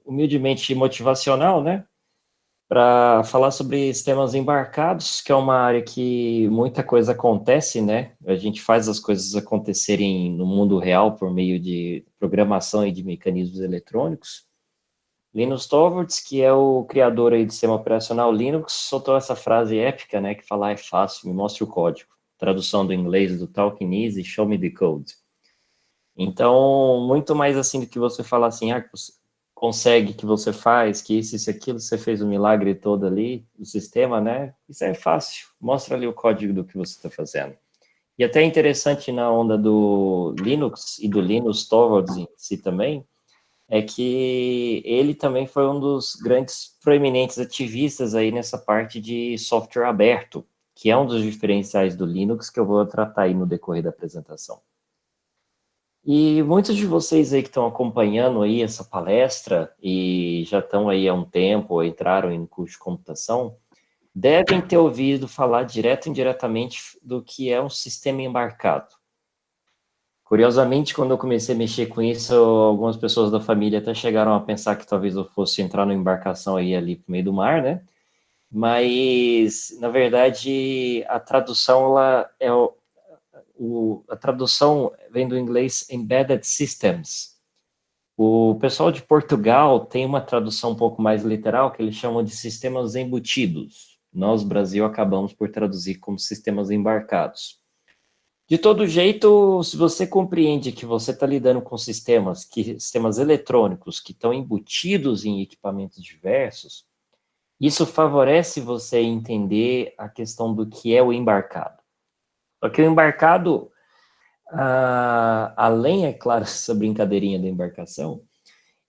humildemente motivacional, né? Para falar sobre sistemas embarcados, que é uma área que muita coisa acontece, né? A gente faz as coisas acontecerem no mundo real por meio de programação e de mecanismos eletrônicos. Linus Torvalds, que é o criador aí do sistema operacional Linux, soltou essa frase épica, né? Que falar é fácil, me mostre o código. Tradução do inglês do Talking Easy, show me the code. Então, muito mais assim do que você falar assim, que você consegue, que você faz, que isso, aquilo, você fez o milagre todo ali, o sistema, né? Isso é fácil, mostra ali o código do que você está fazendo. E até interessante na onda do Linux e do Linus Torvalds em si também, é que ele também foi um dos grandes proeminentes ativistas aí nessa parte de software aberto, que é um dos diferenciais do Linux que eu vou tratar aí no decorrer da apresentação. E muitos de vocês aí que estão acompanhando aí essa palestra e já estão aí há um tempo, ou entraram em curso de computação, devem ter ouvido falar direto e indiretamente do que é um sistema embarcado. Curiosamente, quando eu comecei a mexer com isso, algumas pessoas da família até chegaram a pensar que talvez eu fosse entrar numa embarcação aí ali pro meio do mar, né? Mas, na verdade, a tradução ela é a tradução vem do inglês Embedded Systems. O pessoal de Portugal tem uma tradução um pouco mais literal, que eles chamam de sistemas embutidos. Nós, Brasil, acabamos por traduzir como sistemas embarcados. De todo jeito, se você compreende que você está lidando com sistemas eletrônicos que estão embutidos em equipamentos diversos, isso favorece você entender a questão do que é o embarcado. Só que o embarcado, além, é claro, essa brincadeirinha da embarcação,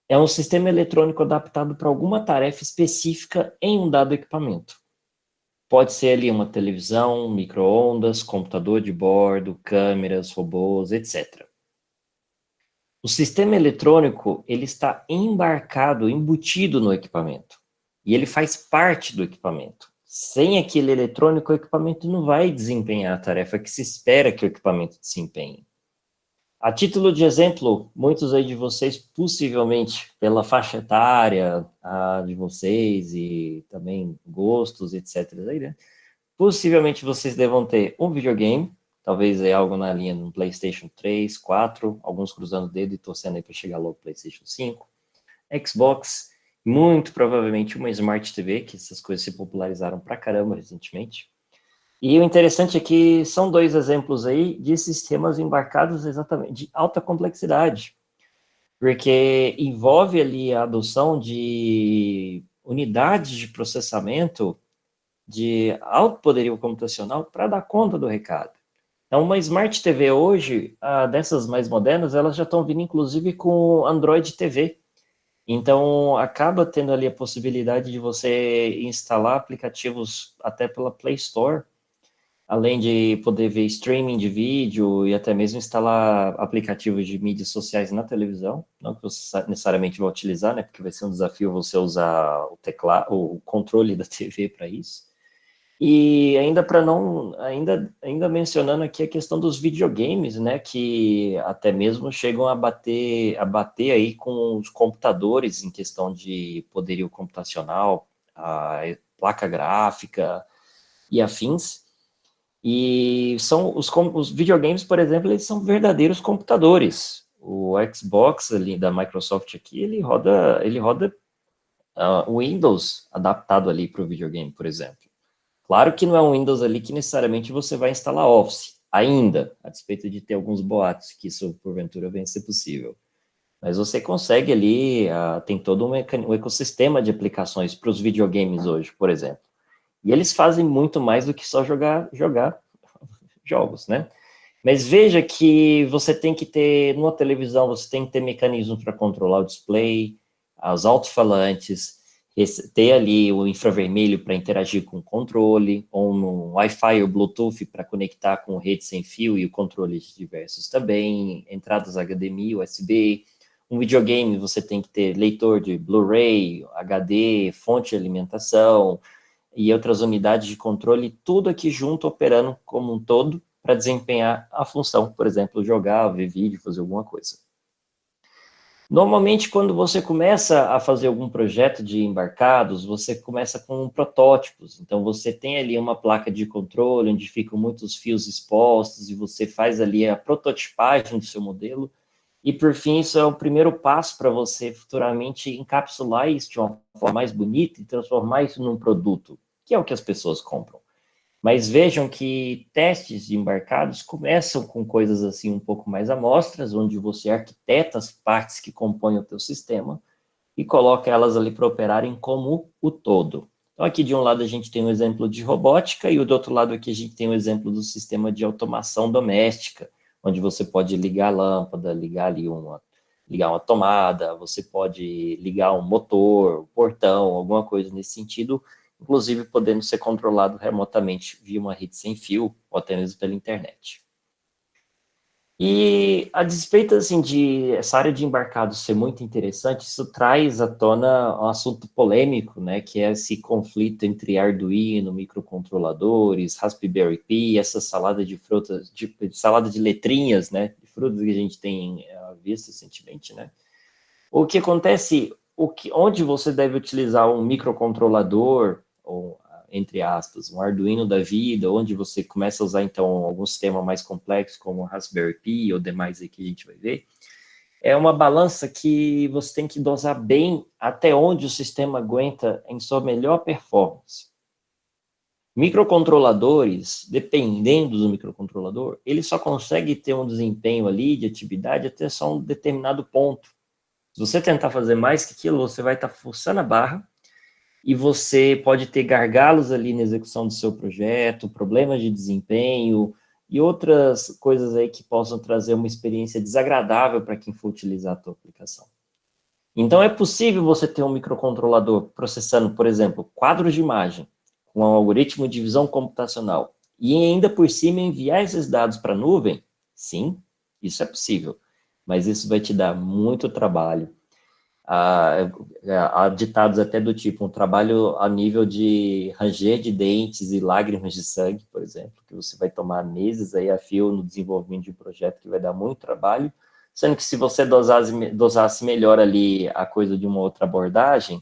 é um sistema eletrônico adaptado para alguma tarefa específica em um dado equipamento. Pode ser ali uma televisão, micro-ondas, computador de bordo, câmeras, robôs, etc. O sistema eletrônico, ele está embarcado, embutido no equipamento. E ele faz parte do equipamento. Sem aquele eletrônico, o equipamento não vai desempenhar a tarefa que se espera que o equipamento desempenhe. A título de exemplo, muitos aí de vocês, possivelmente pela faixa etária de vocês e também gostos, etc. Aí, né? Possivelmente vocês devam ter um videogame, talvez é algo na linha do PlayStation 3, 4, alguns cruzando o dedo e torcendo aí para chegar logo o PlayStation 5, Xbox, muito provavelmente uma Smart TV, que essas coisas se popularizaram pra caramba recentemente. E o interessante é que são dois exemplos aí de sistemas embarcados exatamente de alta complexidade, porque envolve ali a adoção de unidades de processamento de alto poderio computacional para dar conta do recado. Então, uma Smart TV hoje, dessas mais modernas, elas já estão vindo inclusive com Android TV. Então, acaba tendo ali a possibilidade de você instalar aplicativos até pela Play Store, além de poder ver streaming de vídeo e até mesmo instalar aplicativos de mídias sociais na televisão, não que você necessariamente vai utilizar, né, porque vai ser um desafio você usar o controle da TV para isso. E ainda para não, ainda mencionando aqui a questão dos videogames, né, que até mesmo chegam a bater aí com os computadores em questão de poderio computacional, a placa gráfica e afins. E são os videogames, por exemplo, eles são verdadeiros computadores. O Xbox ali da Microsoft aqui, ele roda o Windows adaptado ali para o videogame, por exemplo. Claro que não é um Windows ali que necessariamente você vai instalar Office, ainda, a despeito de ter alguns boatos que isso, porventura, venha a ser possível. Mas você consegue ali, tem todo um ecossistema de aplicações para os videogames hoje, por exemplo. E eles fazem muito mais do que só jogar jogos, né? Mas veja que você tem que ter, numa televisão, você tem que ter mecanismos para controlar o display, os alto-falantes, ter ali o infravermelho para interagir com o controle, ou no Wi-Fi ou Bluetooth para conectar com rede sem fio e o controle de diversos também, entradas HDMI, USB. Um videogame você tem que ter leitor de Blu-ray, HD, fonte de alimentação e outras unidades de controle, tudo aqui junto operando como um todo para desempenhar a função, por exemplo, jogar, ver vídeo, fazer alguma coisa. Normalmente, quando você começa a fazer algum projeto de embarcados, você começa com protótipos. Então, você tem ali uma placa de controle, onde ficam muitos fios expostos, e você faz ali a prototipagem do seu modelo. E, por fim, isso é o primeiro passo para você futuramente encapsular isso de uma forma mais bonita e transformar isso num produto, que é o que as pessoas compram. Mas vejam que testes de embarcados começam com coisas assim um pouco mais amostras, onde você arquiteta as partes que compõem o teu sistema e coloca elas ali para operarem como o todo. Então aqui de um lado a gente tem um exemplo de robótica e do outro lado aqui a gente tem um exemplo do sistema de automação doméstica, onde você pode ligar a lâmpada, ligar uma tomada, você pode ligar um motor, um portão, alguma coisa nesse sentido, inclusive podendo ser controlado remotamente via uma rede sem fio ou até mesmo pela internet. E a despeito assim, de essa área de embarcados ser muito interessante, isso traz à tona um assunto polêmico, né, que é esse conflito entre Arduino, microcontroladores, Raspberry Pi, essa salada de frutas, salada de letrinhas, né, de frutas que a gente tem visto recentemente, né. O que acontece, onde você deve utilizar um microcontrolador, ou, entre aspas, um Arduino da vida, onde você começa a usar, então, algum sistema mais complexo, como o Raspberry Pi ou demais aí que a gente vai ver, é uma balança que você tem que dosar bem até onde o sistema aguenta em sua melhor performance. Microcontroladores, dependendo do microcontrolador, ele só consegue ter um desempenho ali de atividade até só um determinado ponto. Se você tentar fazer mais que aquilo, você vai estar forçando a barra e você pode ter gargalos ali na execução do seu projeto, problemas de desempenho e outras coisas aí que possam trazer uma experiência desagradável para quem for utilizar a tua aplicação. Então, é possível você ter um microcontrolador processando, por exemplo, quadros de imagem com um algoritmo de visão computacional e ainda por cima enviar esses dados para a nuvem? Sim, isso é possível, mas isso vai te dar muito trabalho. Há ditados até do tipo, um trabalho a nível de ranger de dentes e lágrimas de sangue, por exemplo, que você vai tomar meses aí a fio no desenvolvimento de um projeto que vai dar muito trabalho, sendo que se você dosasse melhor ali a coisa de uma outra abordagem,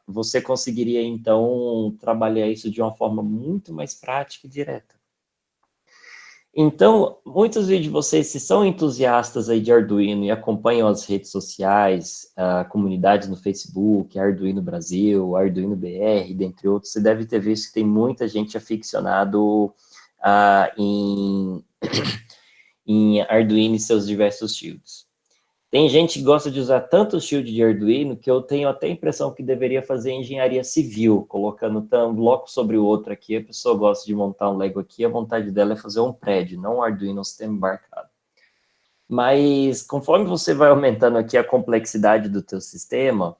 você conseguiria, então, trabalhar isso de uma forma muito mais prática e direta. Então, muitos de vocês, se são entusiastas aí de Arduino e acompanham as redes sociais, a comunidade no Facebook, Arduino Brasil, Arduino BR, dentre outros, você deve ter visto que tem muita gente aficionado em Arduino e seus diversos shields. Tem gente que gosta de usar tanto o shield de Arduino que eu tenho até a impressão que deveria fazer engenharia civil, colocando um bloco sobre o outro aqui. A pessoa gosta de montar um Lego aqui, a vontade dela é fazer um prédio, não um Arduino, um sistema embarcado. Mas conforme você vai aumentando aqui a complexidade do teu sistema,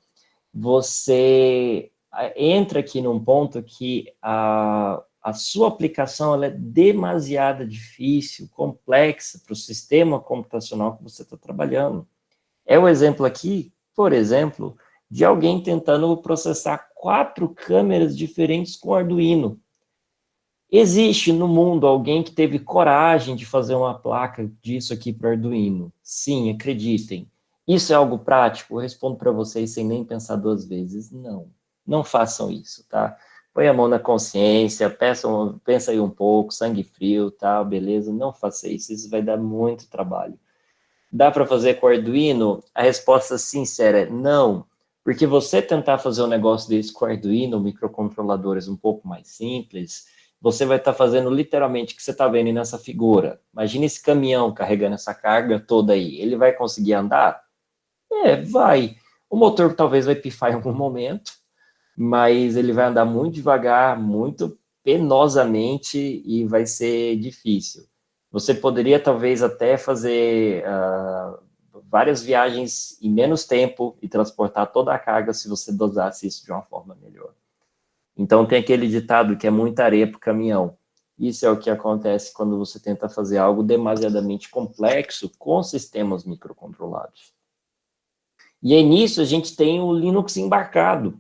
você entra aqui num ponto que a sua aplicação ela é demasiado difícil, complexa para o sistema computacional que você está trabalhando. É o exemplo aqui, por exemplo, de alguém tentando processar 4 câmeras diferentes com Arduino. Existe no mundo alguém que teve coragem de fazer uma placa disso aqui para Arduino? Sim, acreditem. Isso é algo prático? Eu respondo para vocês sem nem pensar 2 vezes. Não, não façam isso, tá? Põe a mão na consciência, pensa aí um pouco, sangue frio, tá? Beleza? Não faça isso, isso vai dar muito trabalho. Dá para fazer com o Arduino? A resposta sincera é não, porque você tentar fazer um negócio desse com o Arduino, microcontroladores um pouco mais simples, você vai estar fazendo literalmente o que você está vendo nessa figura. Imagina esse caminhão carregando essa carga toda aí. Ele vai conseguir andar? Vai. O motor talvez vai pifar em algum momento, mas ele vai andar muito devagar, muito penosamente e vai ser difícil. Você poderia talvez até fazer várias viagens em menos tempo e transportar toda a carga se você dosasse isso de uma forma melhor. Então tem aquele ditado que é muita areia para o caminhão. Isso é o que acontece quando você tenta fazer algo demasiadamente complexo com sistemas microcontrolados. E aí nisso a gente tem o Linux embarcado,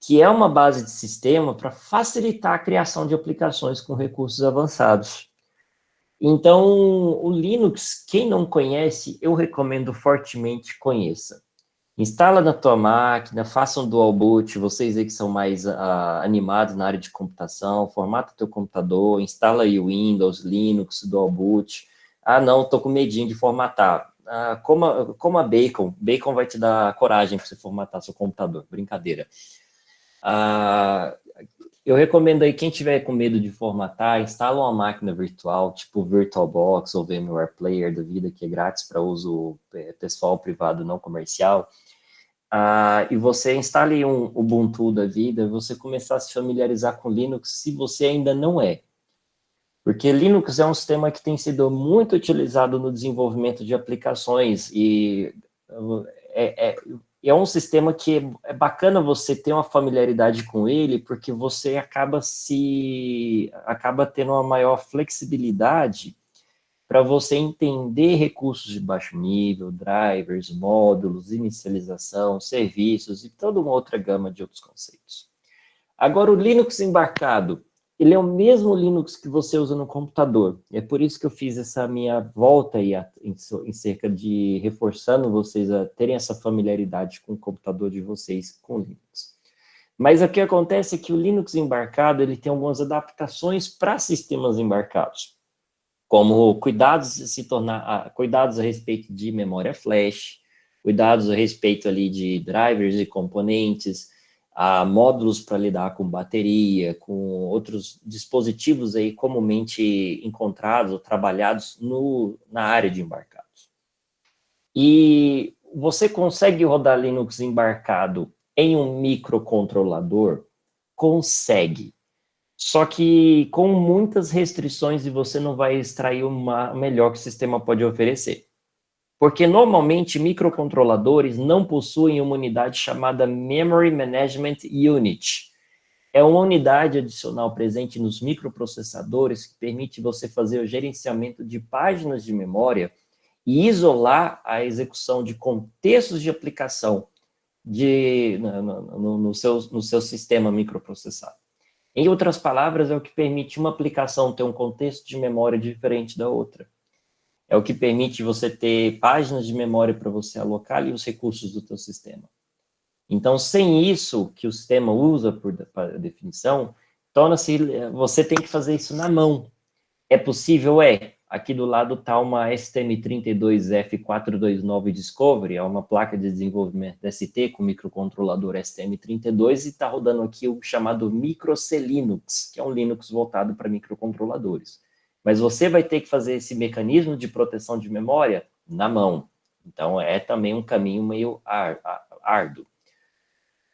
que é uma base de sistema para facilitar a criação de aplicações com recursos avançados. Então, o Linux, quem não conhece, eu recomendo fortemente conheça. Instala na tua máquina, faça um dual boot, vocês aí que são mais animados na área de computação, formata teu computador, instala aí o Windows, Linux, dual boot. Ah, não, tô com medinho de formatar. Coma Bacon. Bacon vai te dar coragem para você formatar seu computador. Brincadeira. Eu recomendo aí, quem tiver com medo de formatar, instala uma máquina virtual, tipo VirtualBox ou VMware Player da vida, que é grátis para uso pessoal, privado, não comercial. E você instale um Ubuntu da vida, você começar a se familiarizar com Linux, se você ainda não é. Porque Linux é um sistema que tem sido muito utilizado no desenvolvimento de aplicações e é um sistema que é bacana você ter uma familiaridade com ele, porque você acaba tendo uma maior flexibilidade para você entender recursos de baixo nível, drivers, módulos, inicialização, serviços e toda uma outra gama de outros conceitos. Agora, o Linux embarcado, ele é o mesmo Linux que você usa no computador. É por isso que eu fiz essa minha volta aí em cerca de reforçando vocês a terem essa familiaridade com o computador de vocês com Linux. Mas o que acontece é que o Linux embarcado, ele tem algumas adaptações para sistemas embarcados, como cuidados a respeito de memória flash, cuidados a respeito ali de drivers e componentes, módulos para lidar com bateria, com outros dispositivos aí comumente encontrados ou trabalhados na área de embarcados. E você consegue rodar Linux embarcado em um microcontrolador? Consegue. Só que com muitas restrições e você não vai extrair o melhor que o sistema pode oferecer. Porque normalmente microcontroladores não possuem uma unidade chamada Memory Management Unit. É uma unidade adicional presente nos microprocessadores que permite você fazer o gerenciamento de páginas de memória e isolar a execução de contextos de aplicação no seu sistema microprocessado. Em outras palavras, é o que permite uma aplicação ter um contexto de memória diferente da outra. É o que permite você ter páginas de memória para você alocar ali os recursos do teu sistema. Então, sem isso que o sistema usa por definição, você tem que fazer isso na mão. É possível? É. Aqui do lado está uma STM32F429 Discovery, é uma placa de desenvolvimento ST com microcontrolador STM32 e está rodando aqui o chamado MicroC Linux, que é um Linux voltado para microcontroladores. Mas você vai ter que fazer esse mecanismo de proteção de memória na mão. Então, é também um caminho meio árduo.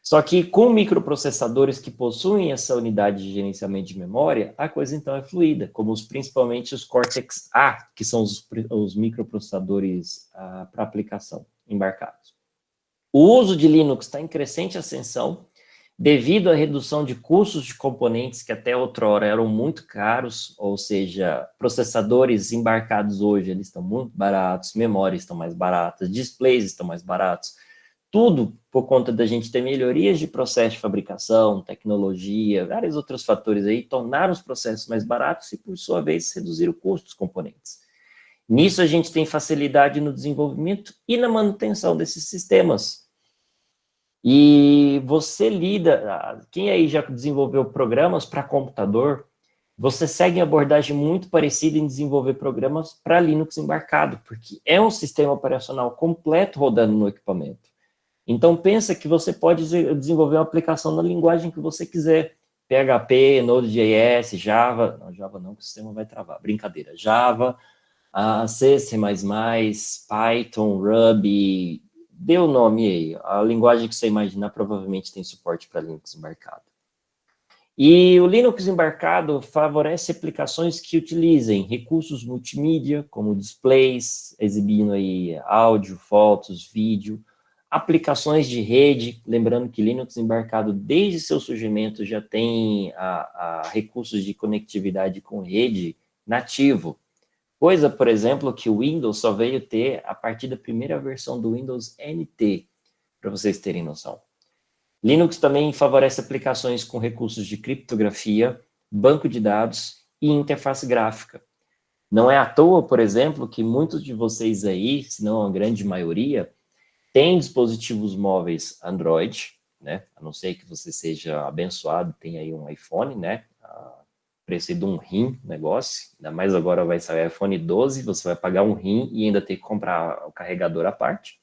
Só que com microprocessadores que possuem essa unidade de gerenciamento de memória, a coisa então é fluida, como principalmente os Cortex-A, que são os microprocessadores para aplicação embarcados. O uso de Linux está em crescente ascensão, devido à redução de custos de componentes que até outrora eram muito caros, ou seja, processadores embarcados hoje eles estão muito baratos, memórias estão mais baratas, displays estão mais baratos, tudo por conta da gente ter melhorias de processo de fabricação, tecnologia, vários outros fatores aí, tornaram os processos mais baratos e, por sua vez, reduzir o custo dos componentes. Nisso, a gente tem facilidade no desenvolvimento e na manutenção desses sistemas. E você quem aí já desenvolveu programas para computador, você segue uma abordagem muito parecida em desenvolver programas para Linux embarcado, porque é um sistema operacional completo rodando no equipamento. Então, pensa que você pode desenvolver uma aplicação na linguagem que você quiser. PHP, Node.js, Java. Não, Java não, que o sistema vai travar. Brincadeira. Java, C, C++, Python, Ruby. Dê o nome aí. A linguagem que você imaginar provavelmente tem suporte para Linux embarcado. E o Linux embarcado favorece aplicações que utilizem recursos multimídia, como displays, exibindo aí áudio, fotos, vídeo, aplicações de rede, lembrando que Linux embarcado, desde seu surgimento, já tem recursos de conectividade com rede nativo. Coisa, por exemplo, que o Windows só veio ter a partir da primeira versão do Windows NT, para vocês terem noção. Linux também favorece aplicações com recursos de criptografia, banco de dados e interface gráfica. Não é à toa, por exemplo, que muitos de vocês aí, se não a grande maioria, têm dispositivos móveis Android, né? A não ser que você seja abençoado, tenha aí um iPhone, né? Preço de um rim, negócio. Ainda mais agora vai sair iPhone 12, você vai pagar um rim e ainda ter que comprar o carregador à parte.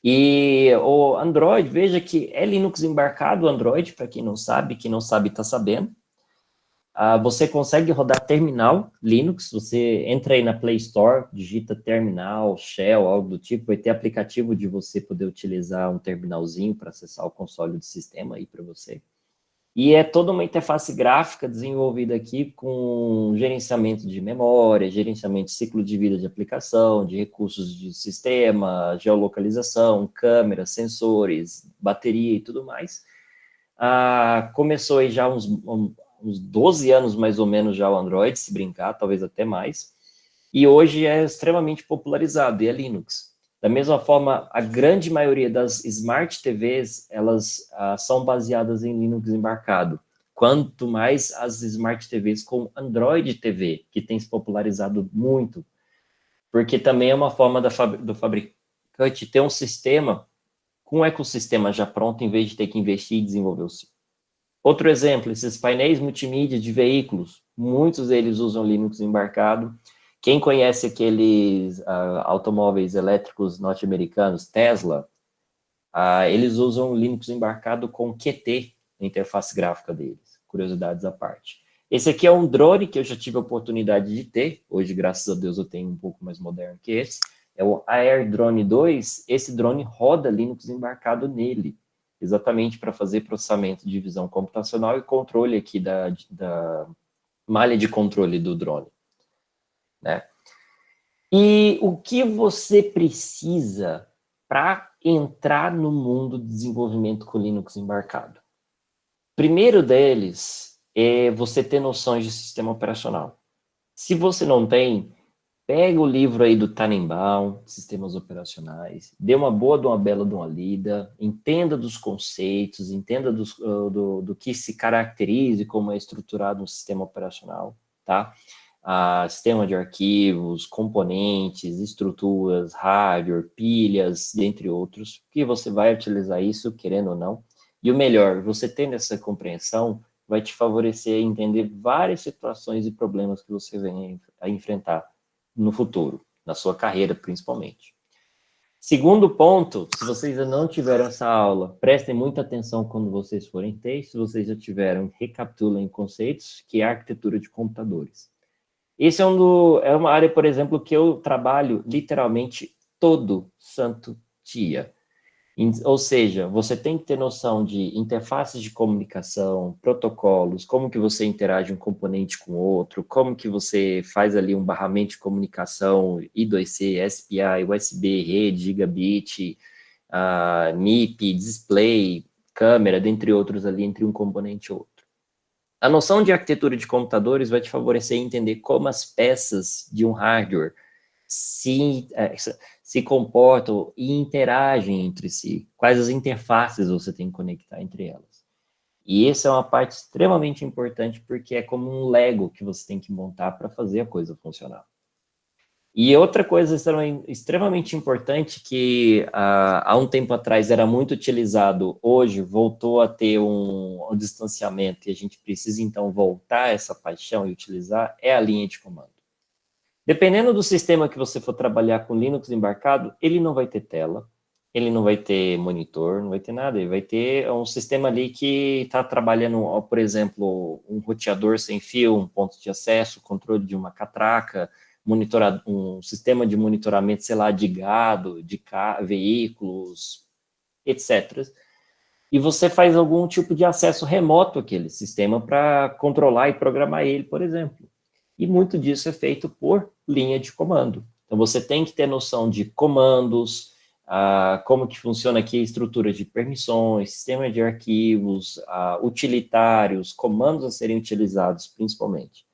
E o Android, veja que é Linux embarcado o Android, para quem não sabe está sabendo. Você consegue rodar terminal Linux, você entra aí na Play Store, digita terminal, shell, algo do tipo, vai ter aplicativo de você poder utilizar um terminalzinho para acessar o console do sistema aí para você. E é toda uma interface gráfica desenvolvida aqui com gerenciamento de memória, gerenciamento de ciclo de vida de aplicação, de recursos de sistema, geolocalização, câmeras, sensores, bateria e tudo mais. Começou aí já uns 12 anos mais ou menos já o Android, se brincar, talvez até mais. E hoje é extremamente popularizado, e é Linux. Da mesma forma, a grande maioria das Smart TVs, elas são baseadas em Linux embarcado. Quanto mais as Smart TVs com Android TV, que tem se popularizado muito, porque também é uma forma do fabricante ter um sistema com um ecossistema já pronto, em vez de ter que investir e desenvolver o seu. Outro exemplo, esses painéis multimídia de veículos, muitos deles usam Linux embarcado. Quem conhece aqueles automóveis elétricos norte-americanos, Tesla, eles usam Linux embarcado com Qt, a interface gráfica deles. Curiosidades à parte. Esse aqui é um drone que eu já tive a oportunidade de ter. Hoje, graças a Deus, eu tenho um pouco mais moderno que esse. É o Air Drone 2. Esse drone roda Linux embarcado nele, exatamente para fazer processamento de visão computacional e controle aqui da malha de controle do drone, né? E o que você precisa para entrar no mundo de desenvolvimento com Linux embarcado? Primeiro deles é você ter noções de sistema operacional. Se você não tem, pega o livro aí do Tannenbaum, Sistemas Operacionais, dê uma boa, de uma bela de uma lida, entenda dos conceitos, entenda do que se caracteriza e como é estruturado um sistema operacional, tá? Sistema de arquivos, componentes, estruturas, hardware, pilhas, entre outros, que você vai utilizar isso, querendo ou não. E o melhor, você tendo essa compreensão, vai te favorecer a entender várias situações e problemas que você vem a enfrentar no futuro, na sua carreira principalmente. Segundo ponto, se vocês ainda não tiveram essa aula, prestem muita atenção quando vocês forem ter. Se vocês já tiveram, recapitulem conceitos, que é a arquitetura de computadores. Esse é uma área, por exemplo, que eu trabalho literalmente todo santo dia. Ou seja, você tem que ter noção de interfaces de comunicação, protocolos, como que você interage um componente com o outro, como que você faz ali um barramento de comunicação, I2C, SPI, USB, rede, gigabit, MIP, display, câmera, dentre outros ali, entre um componente e outro. A noção de arquitetura de computadores vai te favorecer a entender como as peças de um hardware se comportam e interagem entre si, quais as interfaces você tem que conectar entre elas. E essa é uma parte extremamente importante, porque é como um Lego que você tem que montar para fazer a coisa funcionar. E outra coisa extremamente importante que há um tempo atrás era muito utilizado, hoje voltou a ter um distanciamento e a gente precisa então voltar essa paixão e utilizar, é a linha de comando. Dependendo do sistema que você for trabalhar com Linux embarcado, ele não vai ter tela, ele não vai ter monitor, não vai ter nada, ele vai ter um sistema ali que está trabalhando, por exemplo, um roteador sem fio, um ponto de acesso, controle de uma catraca, um sistema de monitoramento, sei lá, de gado, de veículos, etc. E você faz algum tipo de acesso remoto àquele sistema para controlar e programar ele, por exemplo. E muito disso é feito por linha de comando. Então, você tem que ter noção de comandos, como que funciona aqui a estrutura de permissões, sistema de arquivos, utilitários, comandos a serem utilizados, principalmente.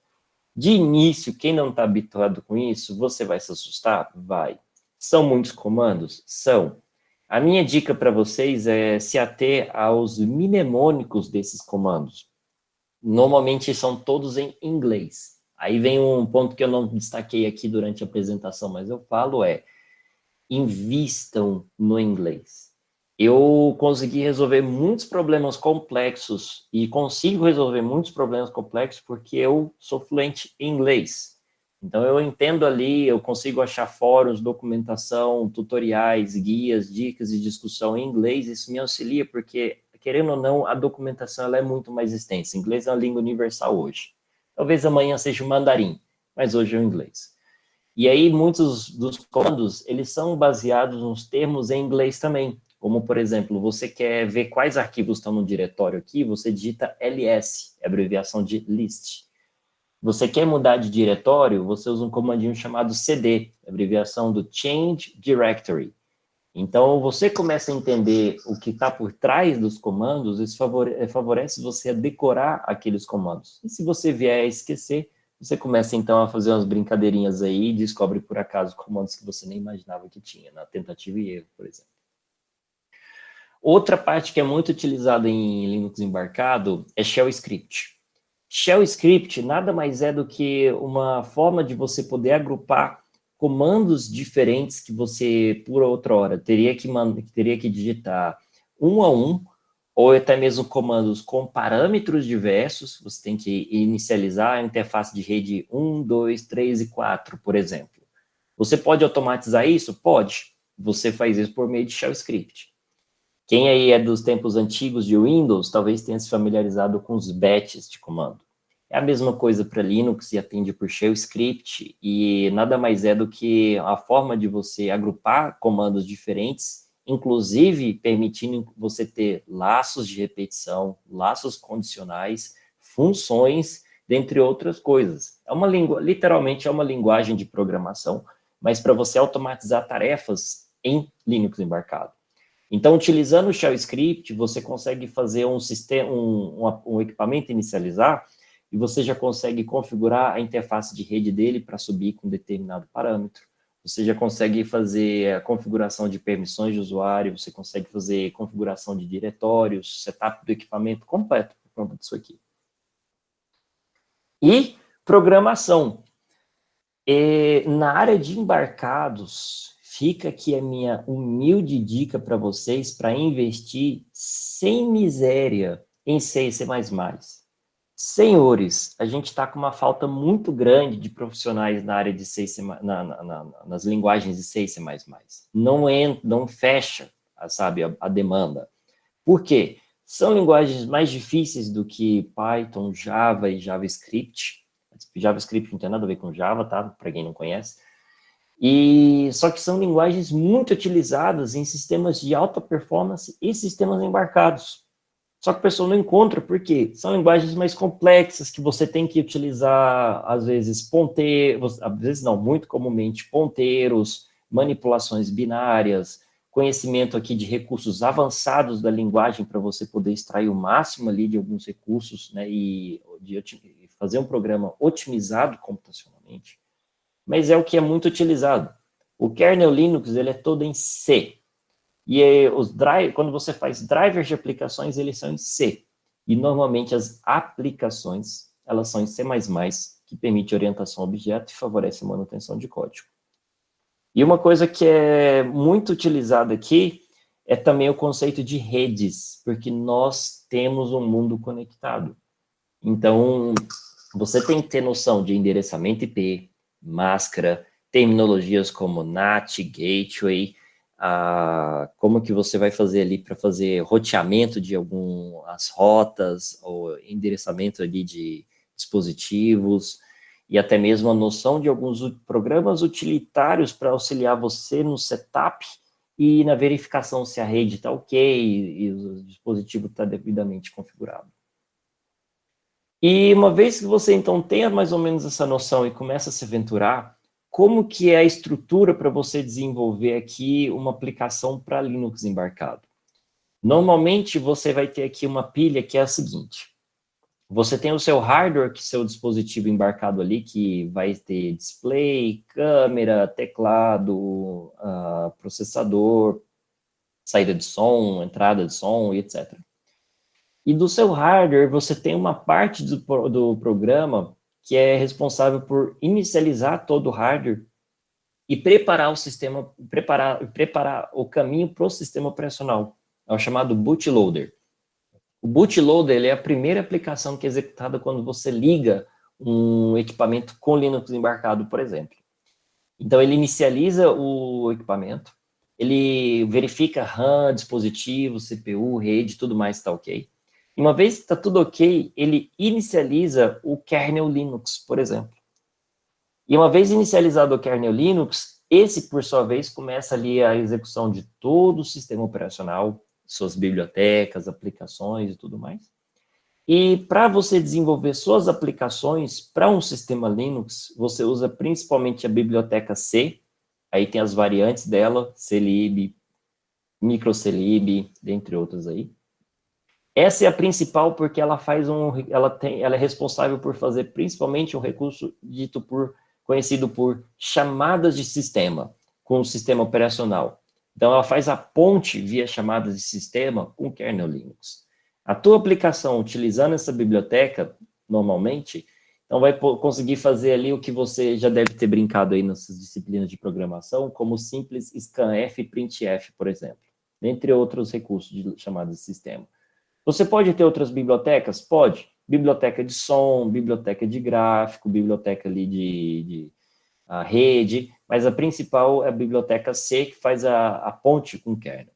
De início, quem não está habituado com isso, você vai se assustar? Vai. São muitos comandos? São. A minha dica para vocês é se ater aos mnemônicos desses comandos. Normalmente são todos em inglês. Aí vem um ponto que eu não destaquei aqui durante a apresentação, mas eu falo invistam no inglês. Eu consegui resolver muitos problemas complexos e consigo resolver muitos problemas complexos porque eu sou fluente em inglês. Então, eu entendo ali, eu consigo achar fóruns, documentação, tutoriais, guias, dicas e discussão em inglês. Isso me auxilia porque, querendo ou não, a documentação ela é muito mais extensa. O inglês é uma língua universal hoje. Talvez amanhã seja o mandarim, mas hoje é o inglês. E aí, muitos dos comandos, eles são baseados nos termos em inglês também. Como, por exemplo, você quer ver quais arquivos estão no diretório aqui, você digita ls, é a abreviação de list. Você quer mudar de diretório, você usa um comandinho chamado cd, abreviação do Change Directory. Então, você começa a entender o que está por trás dos comandos, isso favorece você a decorar aqueles comandos. E se você vier a esquecer, você começa, então, a fazer umas brincadeirinhas aí e descobre, por acaso, comandos que você nem imaginava que tinha, na tentativa e erro, por exemplo. Outra parte que é muito utilizada em Linux embarcado é Shell Script. Shell Script nada mais é do que uma forma de você poder agrupar comandos diferentes que você, por outra hora, teria que digitar um a um, ou até mesmo comandos com parâmetros diversos. Você tem que inicializar a interface de rede 1, 2, 3 e 4, por exemplo. Você pode automatizar isso? Pode. Você faz isso por meio de Shell Script. Quem aí é dos tempos antigos de Windows, talvez tenha se familiarizado com os batches de comando. É a mesma coisa para Linux e atende por Shell Script, e nada mais é do que a forma de você agrupar comandos diferentes, inclusive permitindo você ter laços de repetição, laços condicionais, funções, dentre outras coisas. É uma língua, literalmente é uma linguagem de programação, mas para você automatizar tarefas em Linux embarcado. Então, utilizando o Shell Script, você consegue fazer um equipamento inicializar e você já consegue configurar a interface de rede dele para subir com determinado parâmetro. Você já consegue fazer a configuração de permissões de usuário, você consegue fazer configuração de diretórios, setup do equipamento completo por conta disso aqui. E programação. Na área de embarcados, fica aqui a minha humilde dica para vocês para investir sem miséria em C e C++. Senhores, a gente está com uma falta muito grande de profissionais na área de C, nas linguagens de C e C++. Não fecha, sabe, a demanda. Por quê? São linguagens mais difíceis do que Python, Java e JavaScript. JavaScript não tem nada a ver com Java, tá? Para quem não conhece. Só que são linguagens muito utilizadas em sistemas de alta performance e sistemas embarcados. Só que a pessoa não encontra, por quê? São linguagens mais complexas, que você tem que utilizar, às vezes, ponteiros, às vezes não, muito comumente, ponteiros, manipulações binárias, conhecimento aqui de recursos avançados da linguagem para você poder extrair o máximo ali de alguns recursos, né, e fazer um programa otimizado computacionalmente. Mas é o que é muito utilizado. O kernel Linux, ele é todo em C. E quando você faz drivers de aplicações, eles são em C. E normalmente as aplicações, elas são em C++, que permite orientação a objeto e favorece a manutenção de código. E uma coisa que é muito utilizada aqui é também o conceito de redes, porque nós temos um mundo conectado. Então, você tem que ter noção de endereçamento IP, máscara, terminologias como NAT, Gateway, como que você vai fazer ali para fazer roteamento de algumas rotas, ou endereçamento ali de dispositivos, e até mesmo a noção de alguns programas utilitários para auxiliar você no setup e na verificação se a rede está ok e o dispositivo está devidamente configurado. E uma vez que você, então, tenha mais ou menos essa noção e começa a se aventurar, como que é a estrutura para você desenvolver aqui uma aplicação para Linux embarcado? Normalmente, você vai ter aqui uma pilha que é a seguinte. Você tem o seu hardware, que é seu dispositivo embarcado ali, que vai ter display, câmera, teclado, processador, saída de som, entrada de som, e etc. E do seu hardware, você tem uma parte do programa que é responsável por inicializar todo o hardware e preparar o sistema, preparar o caminho para o sistema operacional. É o chamado bootloader. O bootloader ele é a primeira aplicação que é executada quando você liga um equipamento com Linux embarcado, por exemplo. Então, ele inicializa o equipamento, ele verifica RAM, dispositivo, CPU, rede, tudo mais está ok. E uma vez que está tudo ok, ele inicializa o kernel Linux, por exemplo. E uma vez inicializado o kernel Linux, esse, por sua vez, começa ali a execução de todo o sistema operacional, suas bibliotecas, aplicações e tudo mais. E para você desenvolver suas aplicações para um sistema Linux, você usa principalmente a biblioteca C, aí tem as variantes dela, CLib, microclib, dentre outras aí. Essa é a principal porque ela ela é responsável por fazer principalmente um recurso conhecido por chamadas de sistema, com o sistema operacional. Então, ela faz a ponte via chamadas de sistema com o kernel Linux. A tua aplicação, utilizando essa biblioteca, normalmente, então vai conseguir fazer ali o que você já deve ter brincado aí nessas disciplinas de programação, como simples scanf e printf, por exemplo, dentre outros recursos de chamadas de sistema. Você pode ter outras bibliotecas? Pode. Biblioteca de som, biblioteca de gráfico, biblioteca ali de rede, mas a principal é a biblioteca C, que faz a ponte com o kernel.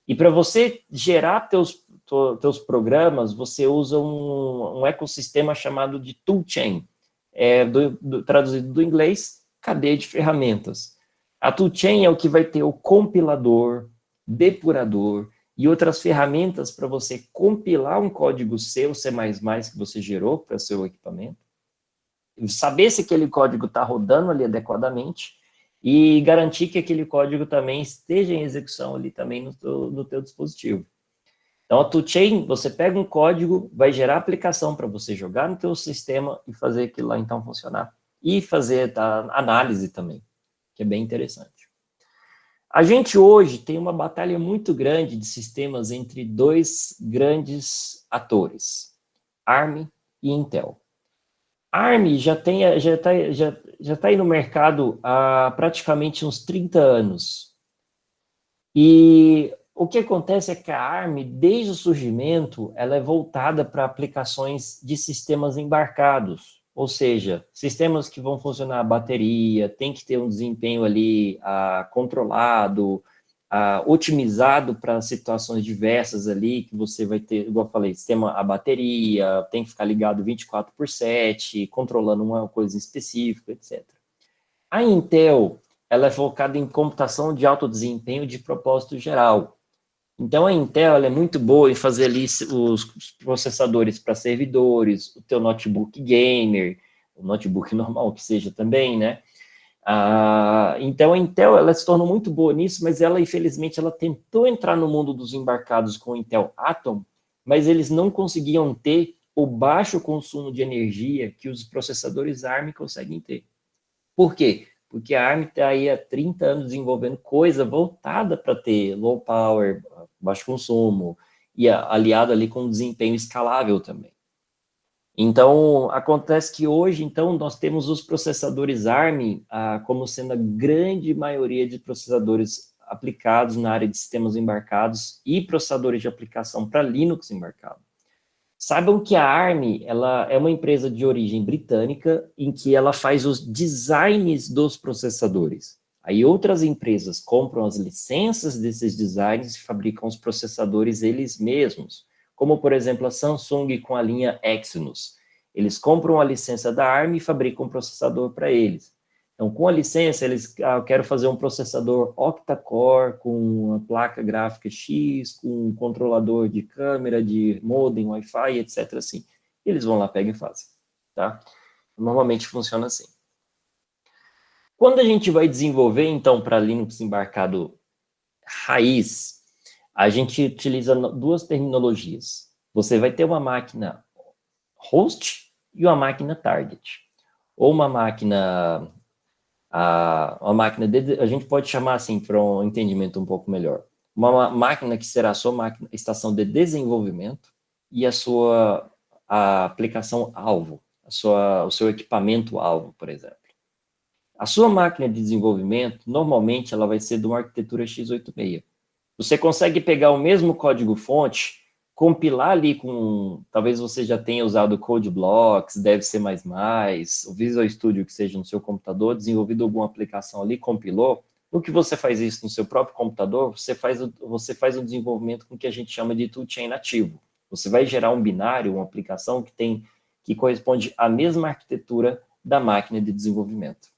E para você gerar teus programas, você usa um ecossistema chamado de toolchain, traduzido do inglês, cadeia de ferramentas. A toolchain é o que vai ter o compilador, depurador e outras ferramentas para você compilar um código C ou C++ que você gerou para seu equipamento, saber se aquele código está rodando ali adequadamente e garantir que aquele código também esteja em execução ali também no teu dispositivo. Então, a toolchain, você pega um código, vai gerar aplicação para você jogar no teu sistema e fazer aquilo lá então funcionar. E fazer a análise também, que é bem interessante. A gente hoje tem uma batalha muito grande de sistemas entre dois grandes atores, ARM e Intel. ARM já está aí no mercado há praticamente uns 30 anos. E o que acontece é que a ARM, desde o surgimento, ela é voltada para aplicações de sistemas embarcados, ou seja, sistemas que vão funcionar a bateria, tem que ter um desempenho ali controlado, otimizado para situações diversas ali, que você vai ter, igual eu falei, sistema a bateria, tem que ficar ligado 24/7, controlando uma coisa específica, etc. A Intel, ela é focada em computação de alto desempenho de propósito geral. Então, a Intel ela é muito boa em fazer ali os processadores para servidores, o teu notebook gamer, o notebook normal que seja também, né? Então, a Intel ela se tornou muito boa nisso, mas ela, infelizmente, ela tentou entrar no mundo dos embarcados com o Intel Atom, mas eles não conseguiam ter o baixo consumo de energia que os processadores ARM conseguem ter. Por quê? Porque a ARM está aí há 30 anos desenvolvendo coisa voltada para ter low power, baixo consumo, e aliado ali com desempenho escalável também. Então, acontece que hoje, então, nós temos os processadores ARM como sendo a grande maioria de processadores aplicados na área de sistemas embarcados e processadores de aplicação para Linux embarcado. Saibam que a ARM ela é uma empresa de origem britânica em que ela faz os designs dos processadores. Aí outras empresas compram as licenças desses designs e fabricam os processadores eles mesmos, como, por exemplo, a Samsung com a linha Exynos. Eles compram a licença da ARM e fabricam um processador para eles. Então, com a licença, eu quero fazer um processador octa-core com uma placa gráfica X, com um controlador de câmera, de modem, Wi-Fi, etc. Assim. Eles vão lá, pegam e fazem. Tá? Normalmente funciona assim. Quando a gente vai desenvolver, então, para Linux embarcado raiz, a gente utiliza duas terminologias. Você vai ter uma máquina host e uma máquina target. Ou uma máquina... a gente pode chamar assim para um entendimento um pouco melhor. Uma máquina que será a sua estação de desenvolvimento e a aplicação alvo, o seu equipamento-alvo, por exemplo. A sua máquina de desenvolvimento, normalmente, ela vai ser de uma arquitetura x86. Você consegue pegar o mesmo código-fonte, compilar ali com... Talvez você já tenha usado CodeBlocks, deve ser mais, o Visual Studio que seja no seu computador, desenvolvido alguma aplicação ali, compilou. No que você faz isso no seu próprio computador, você faz o desenvolvimento com o que a gente chama de toolchain nativo. Você vai gerar um binário, uma aplicação que corresponde à mesma arquitetura da máquina de desenvolvimento.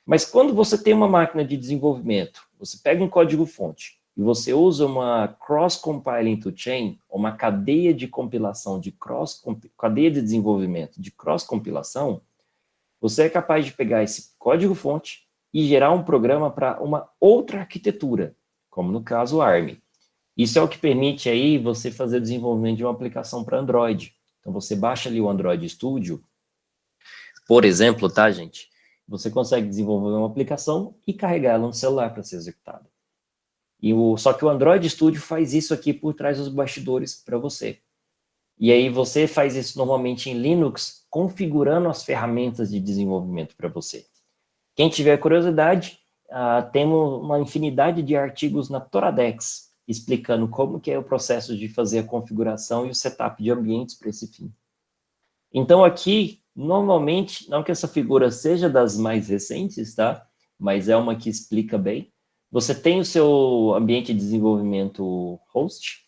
Mas quando você tem uma máquina de desenvolvimento, você pega um código-fonte e você usa uma cross-compiling toolchain, uma cadeia de compilação, cadeia de desenvolvimento de cross-compilação, você é capaz de pegar esse código-fonte e gerar um programa para uma outra arquitetura, como no caso o ARM. Isso é o que permite aí você fazer o desenvolvimento de uma aplicação para Android. Então você baixa ali o Android Studio, por exemplo, tá, gente? Você consegue desenvolver uma aplicação e carregar ela no celular para ser executada. Só que o Android Studio faz isso aqui por trás dos bastidores para você. E aí você faz isso normalmente em Linux, configurando as ferramentas de desenvolvimento para você. Quem tiver curiosidade, temos uma infinidade de artigos na Toradex, explicando como que é o processo de fazer a configuração e o setup de ambientes para esse fim. Então aqui, normalmente, não que essa figura seja das mais recentes, tá? Mas é uma que explica bem. Você tem o seu ambiente de desenvolvimento host,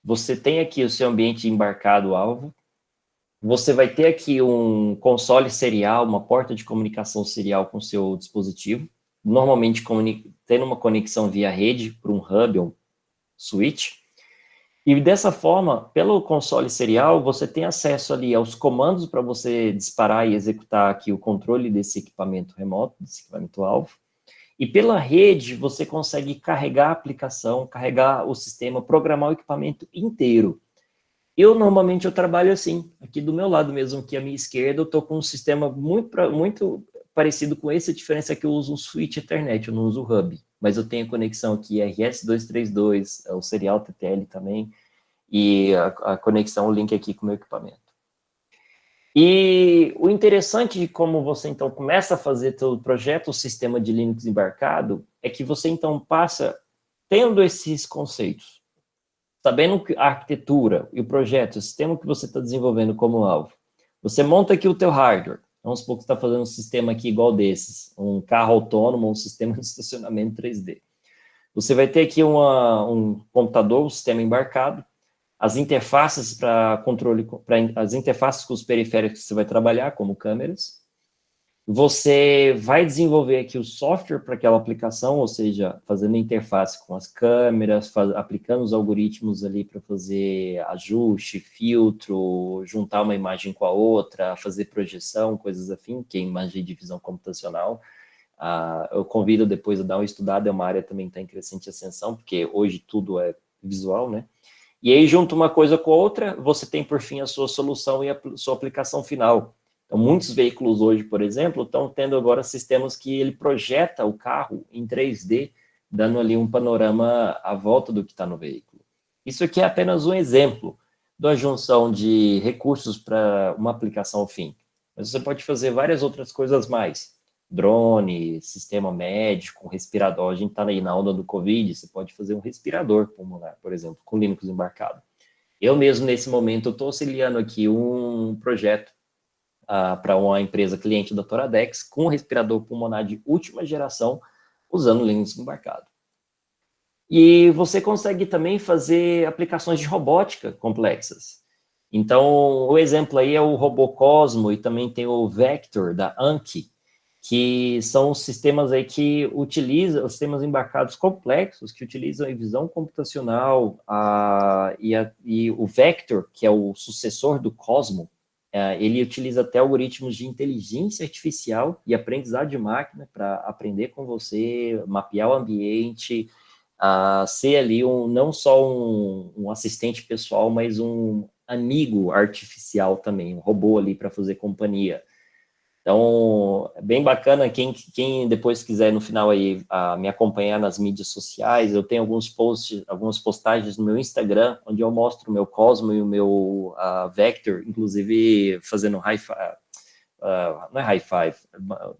você tem aqui o seu ambiente embarcado alvo, você vai ter aqui um console serial, uma porta de comunicação serial com o seu dispositivo, normalmente tendo uma conexão via rede para um hub ou switch. E dessa forma, pelo console serial, você tem acesso ali aos comandos para você disparar e executar aqui o controle desse equipamento remoto, desse equipamento alvo. E pela rede, você consegue carregar a aplicação, carregar o sistema, programar o equipamento inteiro. Normalmente, eu trabalho assim. Aqui do meu lado mesmo, aqui à minha esquerda, eu estou com um sistema muito parecido com esse. A diferença é que eu uso um switch Ethernet, eu não uso o hub. Mas eu tenho conexão aqui RS-232, o serial TTL também, e a conexão, o link aqui com o meu equipamento. E o interessante de como você, então, começa a fazer seu projeto, o sistema de Linux embarcado, é que você, então, passa tendo esses conceitos, sabendo a arquitetura e o projeto, o sistema que você está desenvolvendo como alvo. Você monta aqui o teu hardware. Vamos supor que você está fazendo um sistema aqui igual desses, um carro autônomo, um sistema de estacionamento 3D. Você vai ter aqui um computador, um sistema embarcado, as interfaces para controle, as interfaces com os periféricos que você vai trabalhar, como câmeras. Você vai desenvolver aqui o software para aquela aplicação, ou seja, fazendo interface com as câmeras, aplicando os algoritmos ali para fazer ajuste, filtro, juntar uma imagem com a outra, fazer projeção, coisas afim, que é imagem de visão computacional. Eu convido depois a dar uma estudada, é uma área também que está em crescente ascensão, porque hoje tudo é visual, né? E aí, junto uma coisa com a outra, você tem, por fim, a sua solução e a sua aplicação final. Então, muitos veículos hoje, por exemplo, estão tendo agora sistemas que ele projeta o carro em 3D, dando ali um panorama à volta do que está no veículo. Isso aqui é apenas um exemplo da junção de recursos para uma aplicação ao fim. Mas você pode fazer várias outras coisas mais. Drone, sistema médico, respirador. A gente está aí na onda do Covid, você pode fazer um respirador pulmonar, por exemplo, com Linux embarcado. Eu mesmo, nesse momento, estou auxiliando aqui um projeto para uma empresa cliente da Toradex com respirador pulmonar de última geração, usando Linux embarcado. E você consegue também fazer aplicações de robótica complexas. Então, o exemplo aí é o robô Cosmo e também tem o Vector, da Anki, que são sistemas aí que utilizam, os sistemas embarcados complexos, que utilizam a visão computacional, e o Vector, que é o sucessor do Cosmo, ele utiliza até algoritmos de inteligência artificial e aprendizado de máquina para aprender com você, mapear o ambiente, ser ali não só um assistente pessoal, mas um amigo artificial também, um robô ali para fazer companhia. Então, é bem bacana, quem depois quiser no final aí me acompanhar nas mídias sociais, eu tenho algumas postagens no meu Instagram, onde eu mostro o meu Cosmo e o meu Vector, inclusive fazendo não é high five,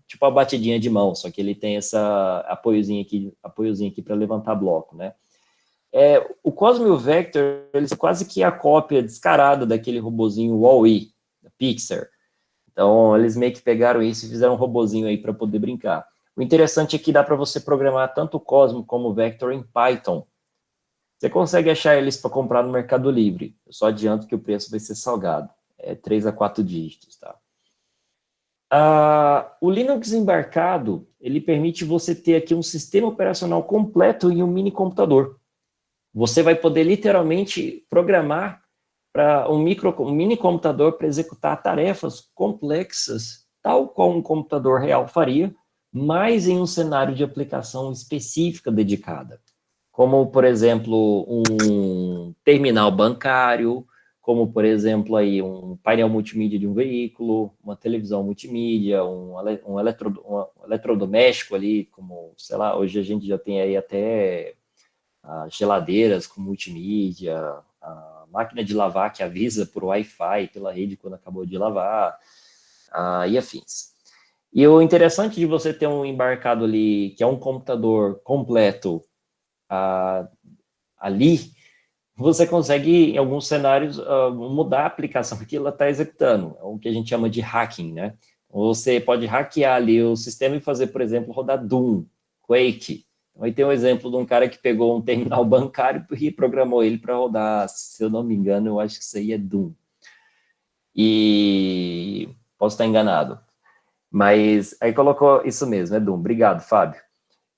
tipo a batidinha de mão, só que ele tem essa apoiozinho aqui para levantar bloco, né? O Cosmo e o Vector, eles quase que a cópia descarada daquele robozinho Wall-E, da Pixar. Então, eles meio que pegaram isso e fizeram um robozinho aí para poder brincar. O interessante é que dá para você programar tanto o Cosmo como o Vector em Python. Você consegue achar eles para comprar no Mercado Livre. Eu só adianto que o preço vai ser salgado. 3 a 4 dígitos, tá? O Linux embarcado, ele permite você ter aqui um sistema operacional completo em um mini computador. Você vai poder literalmente programar para um mini computador para executar tarefas complexas, tal qual um computador real faria, mas em um cenário de aplicação específica dedicada. Como, por exemplo, um terminal bancário, como, por exemplo, aí um painel multimídia de um veículo, uma televisão multimídia, um eletrodoméstico ali, como, sei lá, hoje a gente já tem aí até geladeiras com multimídia, a máquina de lavar que avisa por Wi-Fi pela rede quando acabou de lavar, e afins. E o interessante de você ter um embarcado ali, que é um computador completo ali, você consegue, em alguns cenários, mudar a aplicação que ela está executando. É o que a gente chama de hacking, né? Você pode hackear ali o sistema e fazer, por exemplo, rodar Doom, Quake. Aí tem um exemplo de um cara que pegou um terminal bancário e programou ele para rodar, se eu não me engano, eu acho que isso aí é Doom. E posso estar enganado. Mas aí colocou isso mesmo, é Doom. Obrigado, Fábio.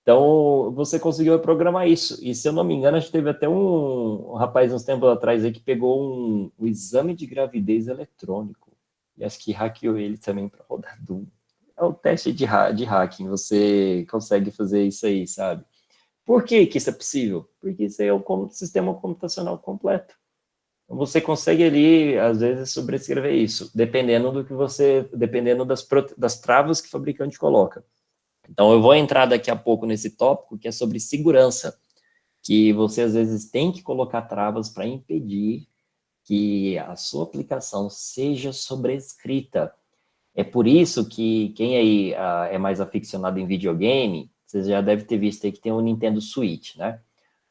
Então, você conseguiu programar isso. E, se eu não me engano, acho que teve até um rapaz uns tempos atrás aí que pegou um exame de gravidez eletrônico. E acho que hackeou ele também para rodar Doom. É um teste de hacking. Você consegue fazer isso aí, sabe? Por que isso é possível? Porque isso aí é um sistema computacional completo. Então, você consegue ali, às vezes, sobrescrever isso, dependendo das travas que o fabricante coloca. Então, eu vou entrar daqui a pouco nesse tópico que é sobre segurança, que você, às vezes, tem que colocar travas para impedir que a sua aplicação seja sobrescrita. É por isso que quem aí é mais aficionado em videogame, você já deve ter visto aí que tem o Nintendo Switch, né?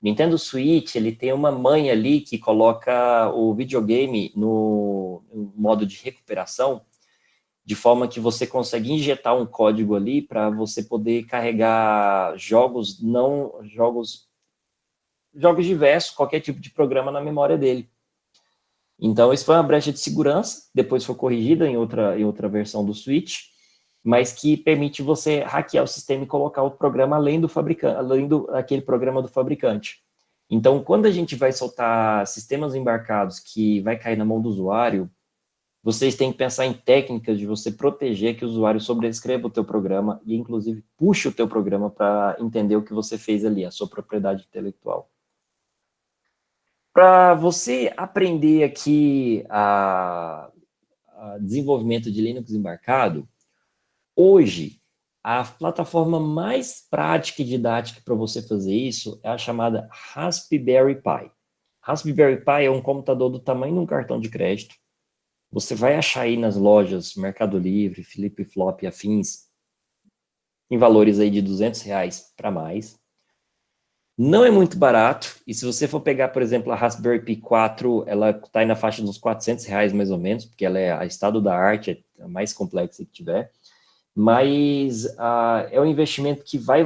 O Nintendo Switch, ele tem uma manha ali que coloca o videogame no modo de recuperação, de forma que você consegue injetar um código ali para você poder carregar jogos diversos, qualquer tipo de programa na memória dele. Então, isso foi uma brecha de segurança, depois foi corrigida em outra versão do Switch, mas que permite você hackear o sistema e colocar o programa além daquele programa do fabricante. Então, quando a gente vai soltar sistemas embarcados que vai cair na mão do usuário, vocês têm que pensar em técnicas de você proteger que o usuário sobrescreva o teu programa e, inclusive, puxe o teu programa para entender o que você fez ali, a sua propriedade intelectual. Para você aprender aqui a desenvolvimento de Linux embarcado, hoje, a plataforma mais prática e didática para você fazer isso é a chamada Raspberry Pi. Raspberry Pi é um computador do tamanho de um cartão de crédito. Você vai achar aí nas lojas Mercado Livre, Flip Flop e afins, em valores aí de R$200 para mais. Não é muito barato, e se você for pegar, por exemplo, a Raspberry Pi 4, ela está aí na faixa dos R$400 mais ou menos, porque ela é a estado da arte, é a mais complexa que tiver, mas é um investimento que vai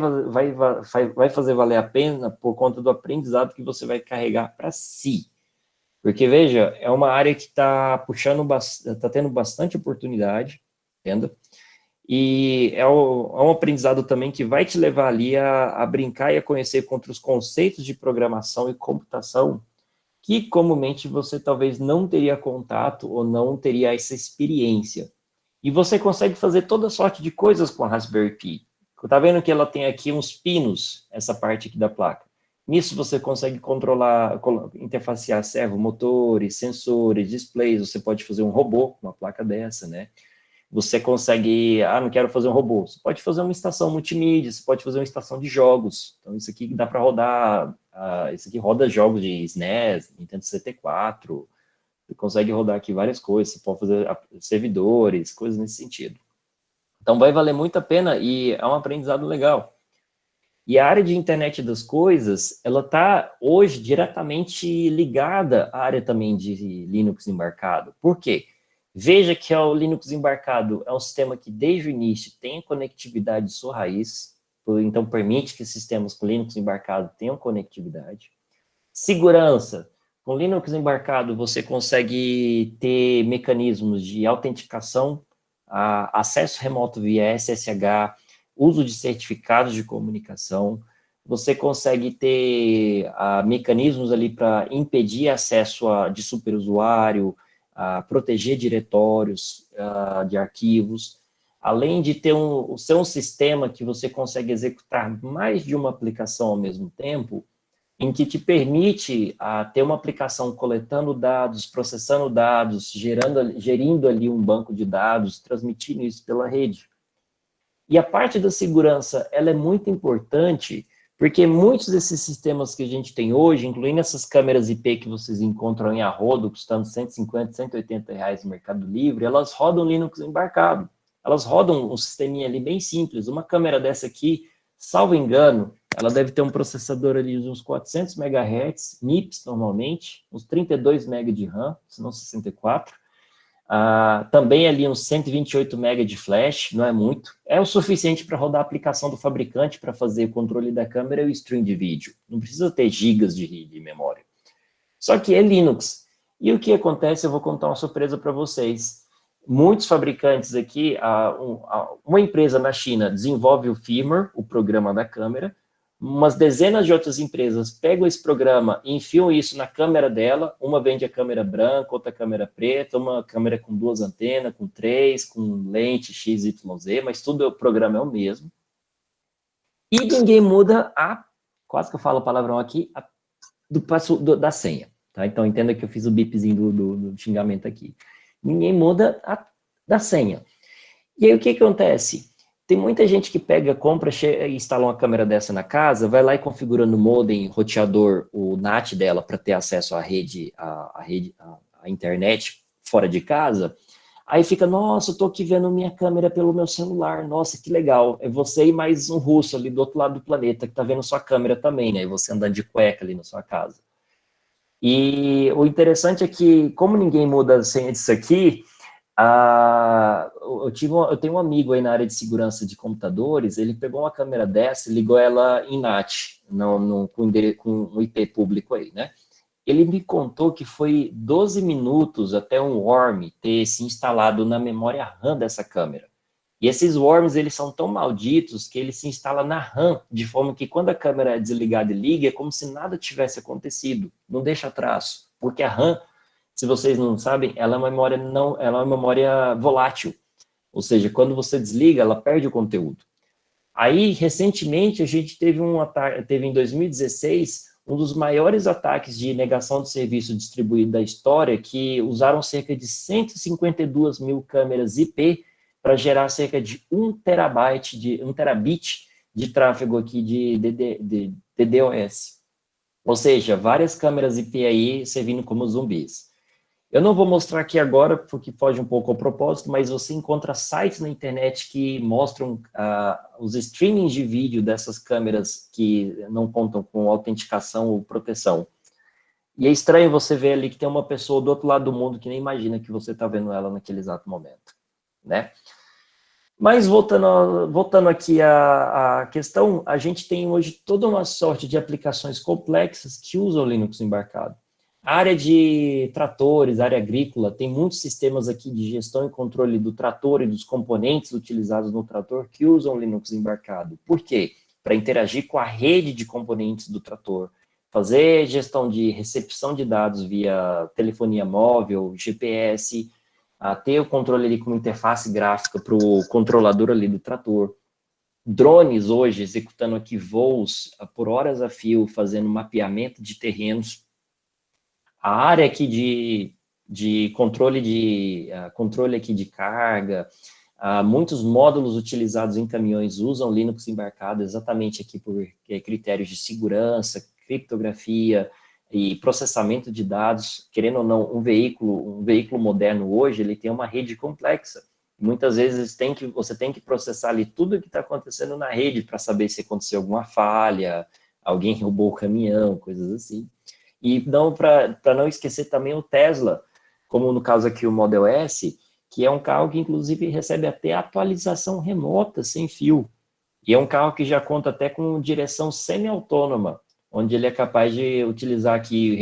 fazer valer a pena por conta do aprendizado que você vai carregar para si. Porque, veja, é uma área que está tendo bastante oportunidade, entenda? E é um aprendizado também que vai te levar ali a brincar e a conhecer contra os conceitos de programação e computação que comumente você talvez não teria contato ou não teria essa experiência. E você consegue fazer toda sorte de coisas com a Raspberry Pi. Tá vendo que ela tem aqui uns pinos, essa parte aqui da placa. Nisso você consegue controlar, interfacear servomotores, sensores, displays, você pode fazer um robô com uma placa dessa, né? Você consegue, não quero fazer um robô, você pode fazer uma estação multimídia, você pode fazer uma estação de jogos, então isso aqui dá para rodar, isso aqui roda jogos de SNES, Nintendo 64, Você consegue rodar aqui várias coisas, você pode fazer servidores, coisas nesse sentido. Então, vai valer muito a pena e é um aprendizado legal. E a área de internet das coisas, ela está hoje diretamente ligada à área também de Linux embarcado. Por quê? Veja que o Linux embarcado é um sistema que desde o início tem conectividade de sua raiz, então permite que sistemas com Linux embarcado tenham conectividade. Segurança. Com Linux embarcado, você consegue ter mecanismos de autenticação, acesso remoto via SSH, uso de certificados de comunicação, você consegue ter mecanismos ali para impedir acesso de superusuário, proteger diretórios de arquivos, além de ser um sistema que você consegue executar mais de uma aplicação ao mesmo tempo, em que te permite ter uma aplicação coletando dados, processando dados, gerindo ali um banco de dados, transmitindo isso pela rede. E a parte da segurança, ela é muito importante, porque muitos desses sistemas que a gente tem hoje, incluindo essas câmeras IP que vocês encontram em arrodo, custando 150, 180 reais no Mercado Livre, elas rodam Linux embarcado. Elas rodam um sisteminha ali bem simples. Uma câmera dessa aqui, salvo engano, ela deve ter um processador ali de uns 400 MHz, MIPS normalmente, uns 32 MB de RAM, se não 64. Também ali uns 128 MB de flash, não é muito. É o suficiente para rodar a aplicação do fabricante para fazer o controle da câmera e o stream de vídeo. Não precisa ter gigas de memória. Só que é Linux. E o que acontece, eu vou contar uma surpresa para vocês. Muitos fabricantes aqui, uma empresa na China desenvolve o firmware, o programa da câmera, umas dezenas de outras empresas pegam esse programa e enfiam isso na câmera dela, uma vende a câmera branca, outra câmera preta, uma câmera com 2 antenas, com 3, com lente XYZ, mas tudo o programa é o mesmo. E ninguém muda quase que eu falo a palavrão aqui, da senha. Tá? Então, entenda que eu fiz o bipzinho do xingamento aqui. Ninguém muda da senha. E aí, o que acontece? Tem muita gente que pega, compra, instala uma câmera dessa na casa, vai lá e configura no modem, roteador, o NAT dela para ter acesso à rede, à internet fora de casa. Aí fica, nossa, eu tô aqui vendo minha câmera pelo meu celular, nossa, que legal. É você e mais um russo ali do outro lado do planeta que tá vendo sua câmera também, né? E você andando de cueca ali na sua casa. E o interessante é que, como ninguém muda a senha disso aqui, eu tenho um amigo aí na área de segurança de computadores, ele pegou uma câmera dessa e ligou ela em NAT, com um IP público aí, né? Ele me contou que foi 12 minutos até um worm ter se instalado na memória RAM dessa câmera. E esses worms, eles são tão malditos que ele se instala na RAM, de forma que quando a câmera é desligada e liga, é como se nada tivesse acontecido, não deixa traço, porque a RAM, se vocês não sabem, ela é uma memória volátil. Ou seja, quando você desliga, ela perde o conteúdo. Aí, recentemente, a gente teve em 2016, um dos maiores ataques de negação de serviço distribuído da história, que usaram cerca de 152 mil câmeras IP para gerar cerca de 1 terabit de tráfego aqui de DDoS. Ou seja, várias câmeras IP aí servindo como zumbis. Eu não vou mostrar aqui agora, porque foge um pouco ao propósito, mas você encontra sites na internet que mostram os streamings de vídeo dessas câmeras que não contam com autenticação ou proteção. E é estranho você ver ali que tem uma pessoa do outro lado do mundo que nem imagina que você está vendo ela naquele exato momento, né? Mas voltando aqui à questão, a gente tem hoje toda uma sorte de aplicações complexas que usam Linux embarcado. A área de tratores, área agrícola, tem muitos sistemas aqui de gestão e controle do trator e dos componentes utilizados no trator que usam Linux embarcado. Por quê? Para interagir com a rede de componentes do trator, fazer gestão de recepção de dados via telefonia móvel, GPS, ter o controle ali como interface gráfica para o controlador ali do trator. Drones hoje executando aqui voos por horas a fio, fazendo mapeamento de terrenos. A área aqui de controle aqui de carga, muitos módulos utilizados em caminhões usam Linux embarcado exatamente aqui por critérios de segurança, criptografia, e processamento de dados, querendo ou não, um veículo moderno hoje, ele tem uma rede complexa. Muitas vezes você tem que processar ali tudo o que está acontecendo na rede para saber se aconteceu alguma falha, alguém roubou o caminhão, coisas assim. E não para não esquecer também o Tesla, como no caso aqui o Model S, que é um carro que inclusive recebe até atualização remota, sem fio. E é um carro que já conta até com direção semi-autônoma, onde ele é capaz de utilizar aqui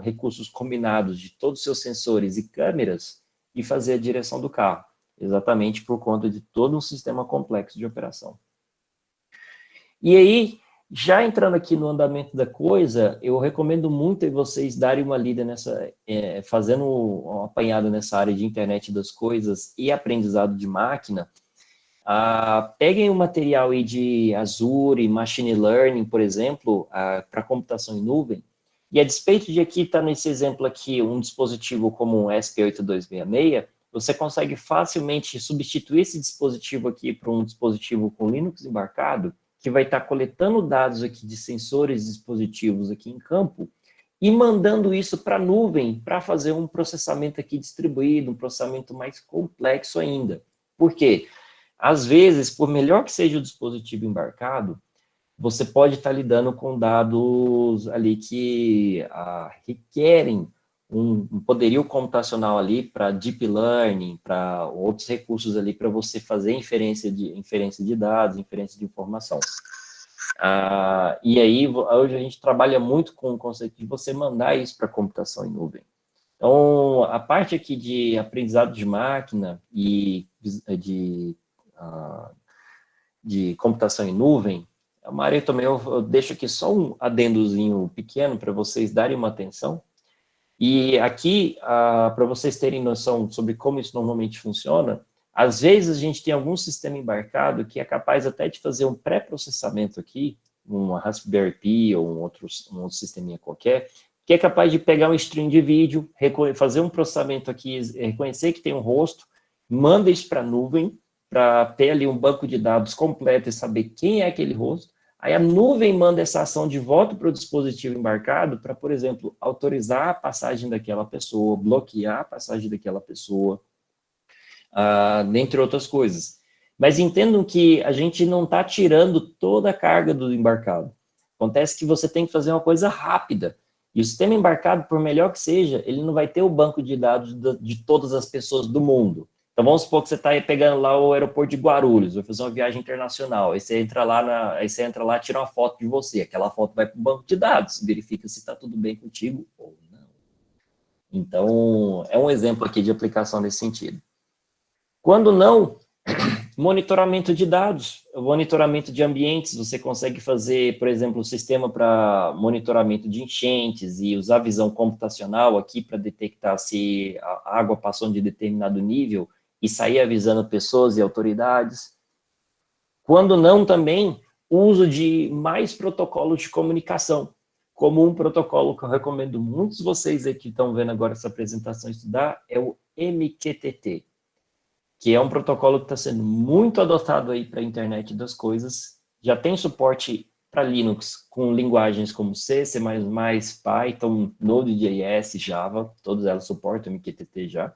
recursos combinados de todos os seus sensores e câmeras e fazer a direção do carro, exatamente por conta de todo um sistema complexo de operação. E aí, já entrando aqui no andamento da coisa, eu recomendo muito vocês darem uma lida nessa, fazendo um apanhado nessa área de internet das coisas e aprendizado de máquina. Peguem o material aí de Azure, Machine Learning, por exemplo, para computação em nuvem, e a despeito de aqui estar nesse exemplo aqui, um dispositivo como um SP8266, você consegue facilmente substituir esse dispositivo aqui por um dispositivo com Linux embarcado, que vai estar coletando dados aqui de sensores e dispositivos aqui em campo, e mandando isso para a nuvem para fazer um processamento aqui distribuído, um processamento mais complexo ainda. Por quê? Às vezes, por melhor que seja o dispositivo embarcado, você pode estar lidando com dados ali que requerem um poderio computacional ali para deep learning, para outros recursos ali para você fazer inferência de dados, inferência de informação. E aí, hoje a gente trabalha muito com o conceito de você mandar isso para computação em nuvem. Então, a parte aqui de aprendizado de máquina e de computação em nuvem, é uma área também, eu deixo aqui só um adendozinho pequeno para vocês darem uma atenção. E aqui, para vocês terem noção sobre como isso normalmente funciona, às vezes a gente tem algum sistema embarcado que é capaz até de fazer um pré-processamento aqui, uma Raspberry Pi ou um outro sisteminha qualquer, que é capaz de pegar um stream de vídeo, fazer um processamento aqui, reconhecer que tem um rosto, manda isso para a nuvem, para ter ali um banco de dados completo e saber quem é aquele rosto. Aí a nuvem manda essa ação de volta para o dispositivo embarcado para, por exemplo, autorizar a passagem daquela pessoa, bloquear a passagem daquela pessoa, dentre outras coisas. Mas entendam que a gente não está tirando toda a carga do embarcado. Acontece que você tem que fazer uma coisa rápida. E o sistema embarcado, por melhor que seja, ele não vai ter o banco de dados de todas as pessoas do mundo. Então, vamos supor que você está pegando lá o aeroporto de Guarulhos, vai fazer uma viagem internacional, aí você entra lá, tira uma foto de você, aquela foto vai para o banco de dados, verifica se está tudo bem contigo ou não. Então, é um exemplo aqui de aplicação nesse sentido. Quando não, monitoramento de dados, monitoramento de ambientes, você consegue fazer, por exemplo, um sistema para monitoramento de enchentes e usar visão computacional aqui para detectar se a água passou de determinado nível e sair avisando pessoas e autoridades. Quando não, também, o uso de mais protocolos de comunicação, como um protocolo que eu recomendo muitos de vocês aqui que estão vendo agora essa apresentação estudar, é o MQTT, que é um protocolo que está sendo muito adotado aí para a internet das coisas, já tem suporte para Linux com linguagens como C, C++, Python, Node.js, Java, todas elas suportam MQTT já.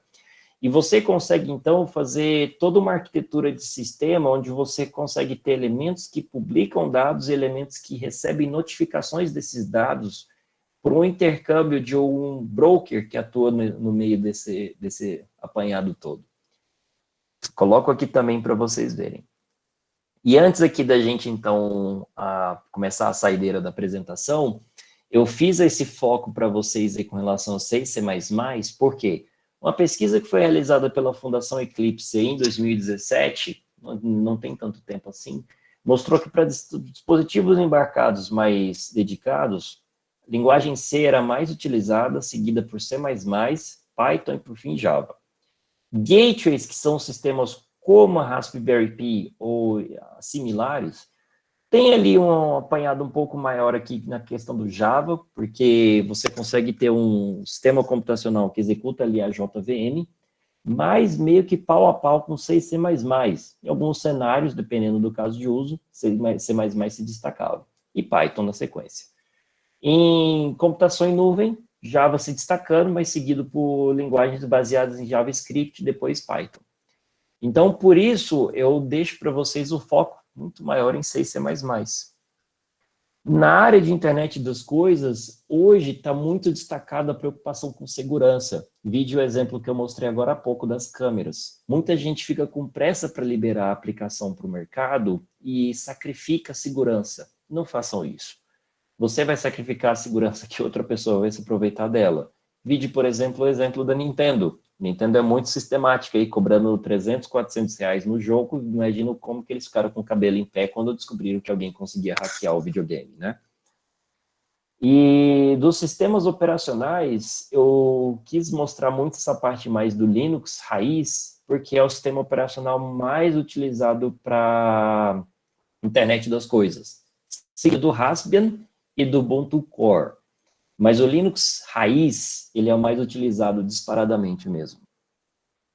E você consegue, então, fazer toda uma arquitetura de sistema onde você consegue ter elementos que publicam dados e elementos que recebem notificações desses dados por um intercâmbio de um broker que atua no meio desse apanhado todo. Coloco aqui também para vocês verem. E antes aqui da gente, então, começar a saideira da apresentação, eu fiz esse foco para vocês aí com relação a C e C++, por quê? Uma pesquisa que foi realizada pela Fundação Eclipse em 2017, não tem tanto tempo assim, mostrou que para dispositivos embarcados mais dedicados, a linguagem C era mais utilizada, seguida por C++, Python e, por fim, Java. Gateways, que são sistemas como a Raspberry Pi ou similares, tem ali um apanhado um pouco maior aqui na questão do Java, porque você consegue ter um sistema computacional que executa ali a JVM, mas meio que pau a pau com C e C++. Em alguns cenários, dependendo do caso de uso, C++ se destacava. E Python na sequência. Em computação em nuvem, Java se destacando, mas seguido por linguagens baseadas em JavaScript, depois Python. Então, por isso, eu deixo para vocês o foco muito maior em C e C++. Na área de internet das coisas, hoje está muito destacada a preocupação com segurança. Vide o exemplo que eu mostrei agora há pouco das câmeras. Muita gente fica com pressa para liberar a aplicação para o mercado e sacrifica a segurança. Não façam isso. Você vai sacrificar a segurança que outra pessoa vai se aproveitar dela. Vide, por exemplo, o exemplo da Nintendo. Nintendo é muito sistemática, aí, cobrando 300, 400 reais no jogo. Imagino como que eles ficaram com o cabelo em pé quando descobriram que alguém conseguia hackear o videogame, né? E dos sistemas operacionais, eu quis mostrar muito essa parte mais do Linux raiz, porque é o sistema operacional mais utilizado para internet das coisas. Seguido do Raspbian e do Ubuntu Core. Mas o Linux raiz, ele é o mais utilizado disparadamente mesmo.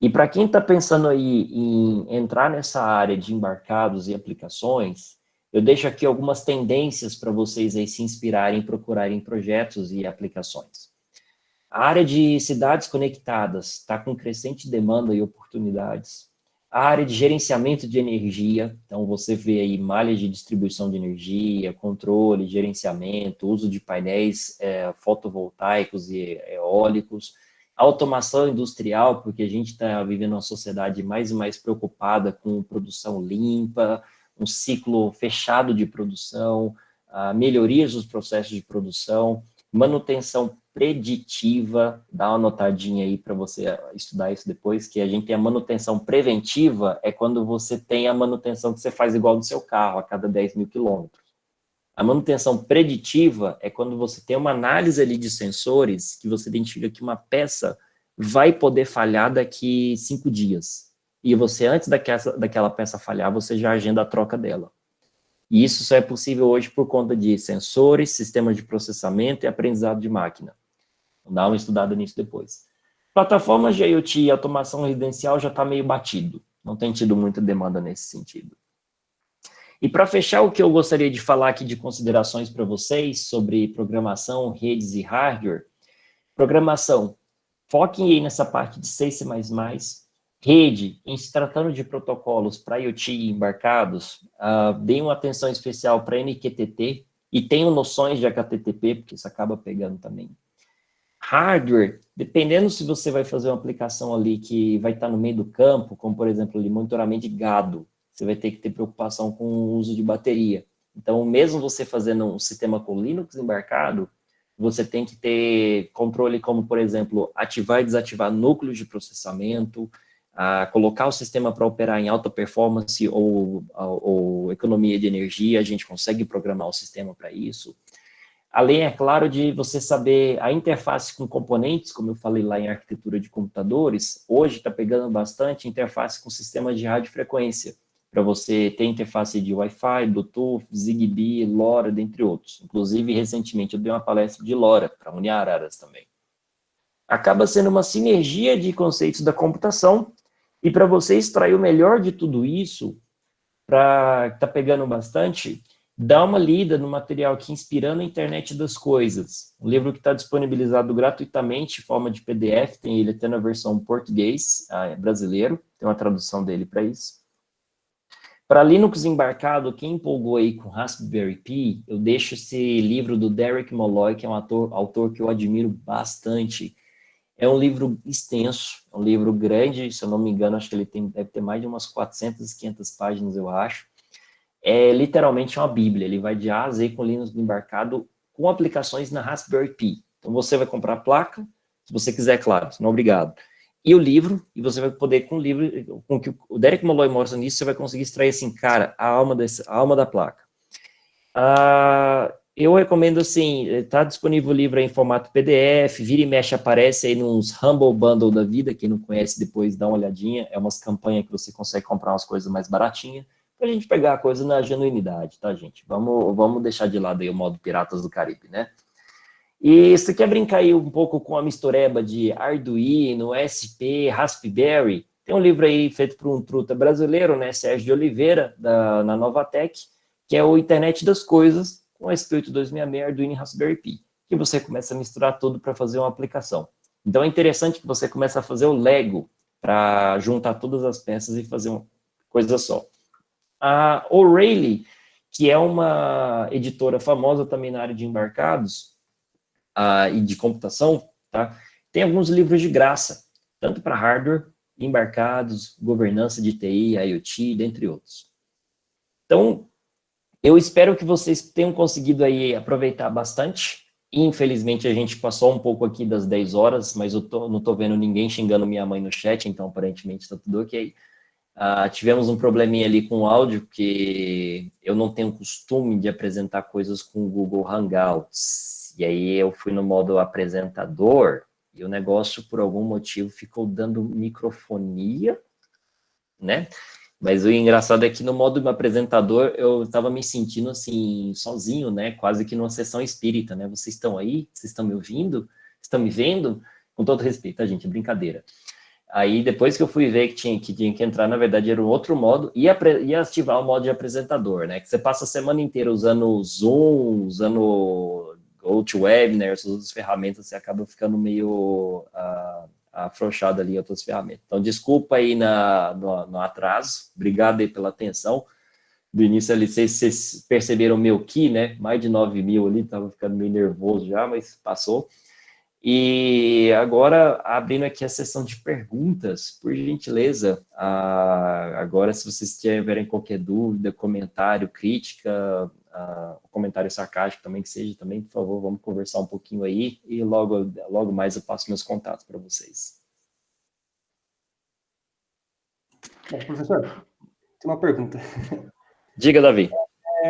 E para quem está pensando aí em entrar nessa área de embarcados e aplicações, eu deixo aqui algumas tendências para vocês aí se inspirarem e procurarem projetos e aplicações. A área de cidades conectadas está com crescente demanda e oportunidades. A área de gerenciamento de energia, então você vê aí malhas de distribuição de energia, controle, gerenciamento, uso de painéis fotovoltaicos e eólicos, automação industrial, porque a gente está vivendo uma sociedade mais e mais preocupada com produção limpa, um ciclo fechado de produção, melhorias dos processos de produção, manutenção preditiva, dá uma notadinha aí para você estudar isso depois, que a gente tem a manutenção preventiva, é quando você tem a manutenção que você faz igual do seu carro, a cada 10 mil quilômetros. A manutenção preditiva é quando você tem uma análise ali de sensores, que você identifica que uma peça vai poder falhar daqui 5 dias. E você, antes daquela peça falhar, você já agenda a troca dela. E isso só é possível hoje por conta de sensores, sistemas de processamento e aprendizado de máquina. Vou dar uma estudada nisso depois. Plataformas de IoT e automação residencial já está meio batido. Não tem tido muita demanda nesse sentido. E para fechar, o que eu gostaria de falar aqui de considerações para vocês sobre programação, redes e hardware. Programação, foquem aí nessa parte de C++. Rede, em se tratando de protocolos para IoT e embarcados, deem uma atenção especial para MQTT e tenham noções de HTTP, porque isso acaba pegando também. Hardware, dependendo se você vai fazer uma aplicação ali que vai estar no meio do campo, como por exemplo, ali, monitoramento de gado, você vai ter que ter preocupação com o uso de bateria. Então, mesmo você fazendo um sistema com Linux embarcado, você tem que ter controle como, por exemplo, ativar e desativar núcleos de processamento, colocar o sistema para operar em alta performance ou economia de energia, a gente consegue programar o sistema para isso. Além, é claro, de você saber a interface com componentes, como eu falei lá em arquitetura de computadores, hoje está pegando bastante interface com sistemas de radiofrequência, para você ter interface de Wi-Fi, Bluetooth, Zigbee, LoRa, dentre outros. Inclusive, recentemente, eu dei uma palestra de LoRa, para Uniararas também. Acaba sendo uma sinergia de conceitos da computação, e para você extrair o melhor de tudo isso, para que está pegando bastante, dá uma lida no material aqui, Inspirando a Internet das Coisas, um livro que está disponibilizado gratuitamente, em forma de PDF, tem ele até na versão português, brasileiro, tem uma tradução dele para isso. Para Linux embarcado, quem empolgou aí com Raspberry Pi, eu deixo esse livro do Derek Molloy, que é um autor que eu admiro bastante. É um livro extenso, é um livro grande, se eu não me engano, acho que ele deve ter mais de umas 400, 500 páginas, eu acho. É literalmente uma bíblia, ele vai de A a Z com Linux embarcado, com aplicações na Raspberry Pi. Então você vai comprar a placa, se você quiser, claro, senão obrigado. E o livro, e você vai poder, com o livro, com que o Derek Molloy mostra nisso, você vai conseguir extrair, assim, cara, a alma da placa. Eu recomendo, assim, está disponível o livro aí em formato PDF, vira e mexe, aparece aí nos Humble Bundle da vida, quem não conhece depois dá uma olhadinha, é umas campanhas que você consegue comprar umas coisas mais baratinhas, para a gente pegar a coisa na genuinidade, tá, gente? Vamos deixar de lado aí o modo Piratas do Caribe, né? E você quer brincar aí um pouco com a mistureba de Arduino, SP, Raspberry? Tem um livro aí feito por um truta brasileiro, né, Sérgio de Oliveira, na Novatec, que é o Internet das Coisas, com SPI8266, Arduino e Raspberry Pi, que você começa a misturar tudo para fazer uma aplicação. Então, é interessante que você comece a fazer o Lego para juntar todas as peças e fazer uma coisa só. A O'Reilly, que é uma editora famosa também na área de embarcados e de computação, tá? Tem alguns livros de graça, tanto para hardware, embarcados, governança de TI, IoT, dentre outros. Então, eu espero que vocês tenham conseguido aí aproveitar bastante. Infelizmente, a gente passou um pouco aqui das 10 horas, mas eu não estou vendo ninguém xingando minha mãe no chat, então aparentemente está tudo ok. Tivemos um probleminha ali com o áudio, porque eu não tenho costume de apresentar coisas com o Google Hangouts. E aí eu fui no modo apresentador, e o negócio, por algum motivo, ficou dando microfonia, né? Mas o engraçado é que no modo apresentador, eu estava me sentindo, assim, sozinho, né? Quase que numa sessão espírita, né? Vocês estão aí? Vocês estão me ouvindo? Estão me vendo? Com todo respeito, tá, gente? É brincadeira. Aí, depois que eu fui ver que tinha que entrar, na verdade, era um outro modo, e ativar o modo de apresentador, né? Que você passa a semana inteira usando o Zoom, usando GoToWebinar, essas outras ferramentas, você acaba ficando meio afrouxado ali em outras ferramentas. Então, desculpa aí no atraso, obrigado aí pela atenção. Do início ali, vocês perceberam o meu ki, né? Mais de 9.000 ali, tava ficando meio nervoso já, mas passou. E agora, abrindo aqui a sessão de perguntas, por gentileza, agora, se vocês tiverem qualquer dúvida, comentário, crítica, comentário sarcástico também que seja, também, por favor, vamos conversar um pouquinho aí, e logo mais eu passo meus contatos para vocês. Bom, professor, tem uma pergunta. Diga, Davi.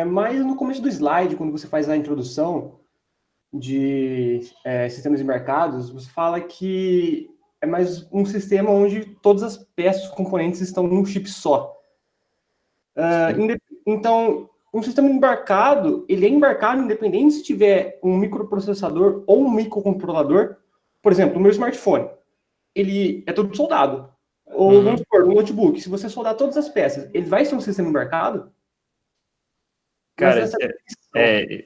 Mas no começo do slide, quando você faz a introdução de sistemas embarcados, você fala que é mais um sistema onde todas as peças, componentes estão num chip só. Então, um sistema embarcado, ele é embarcado independente se tiver um microprocessador ou um microcontrolador. Por exemplo, o meu smartphone, ele é todo soldado. Ou, vamos supor, um notebook, se você soldar todas as peças, ele vai ser um sistema embarcado? Cara,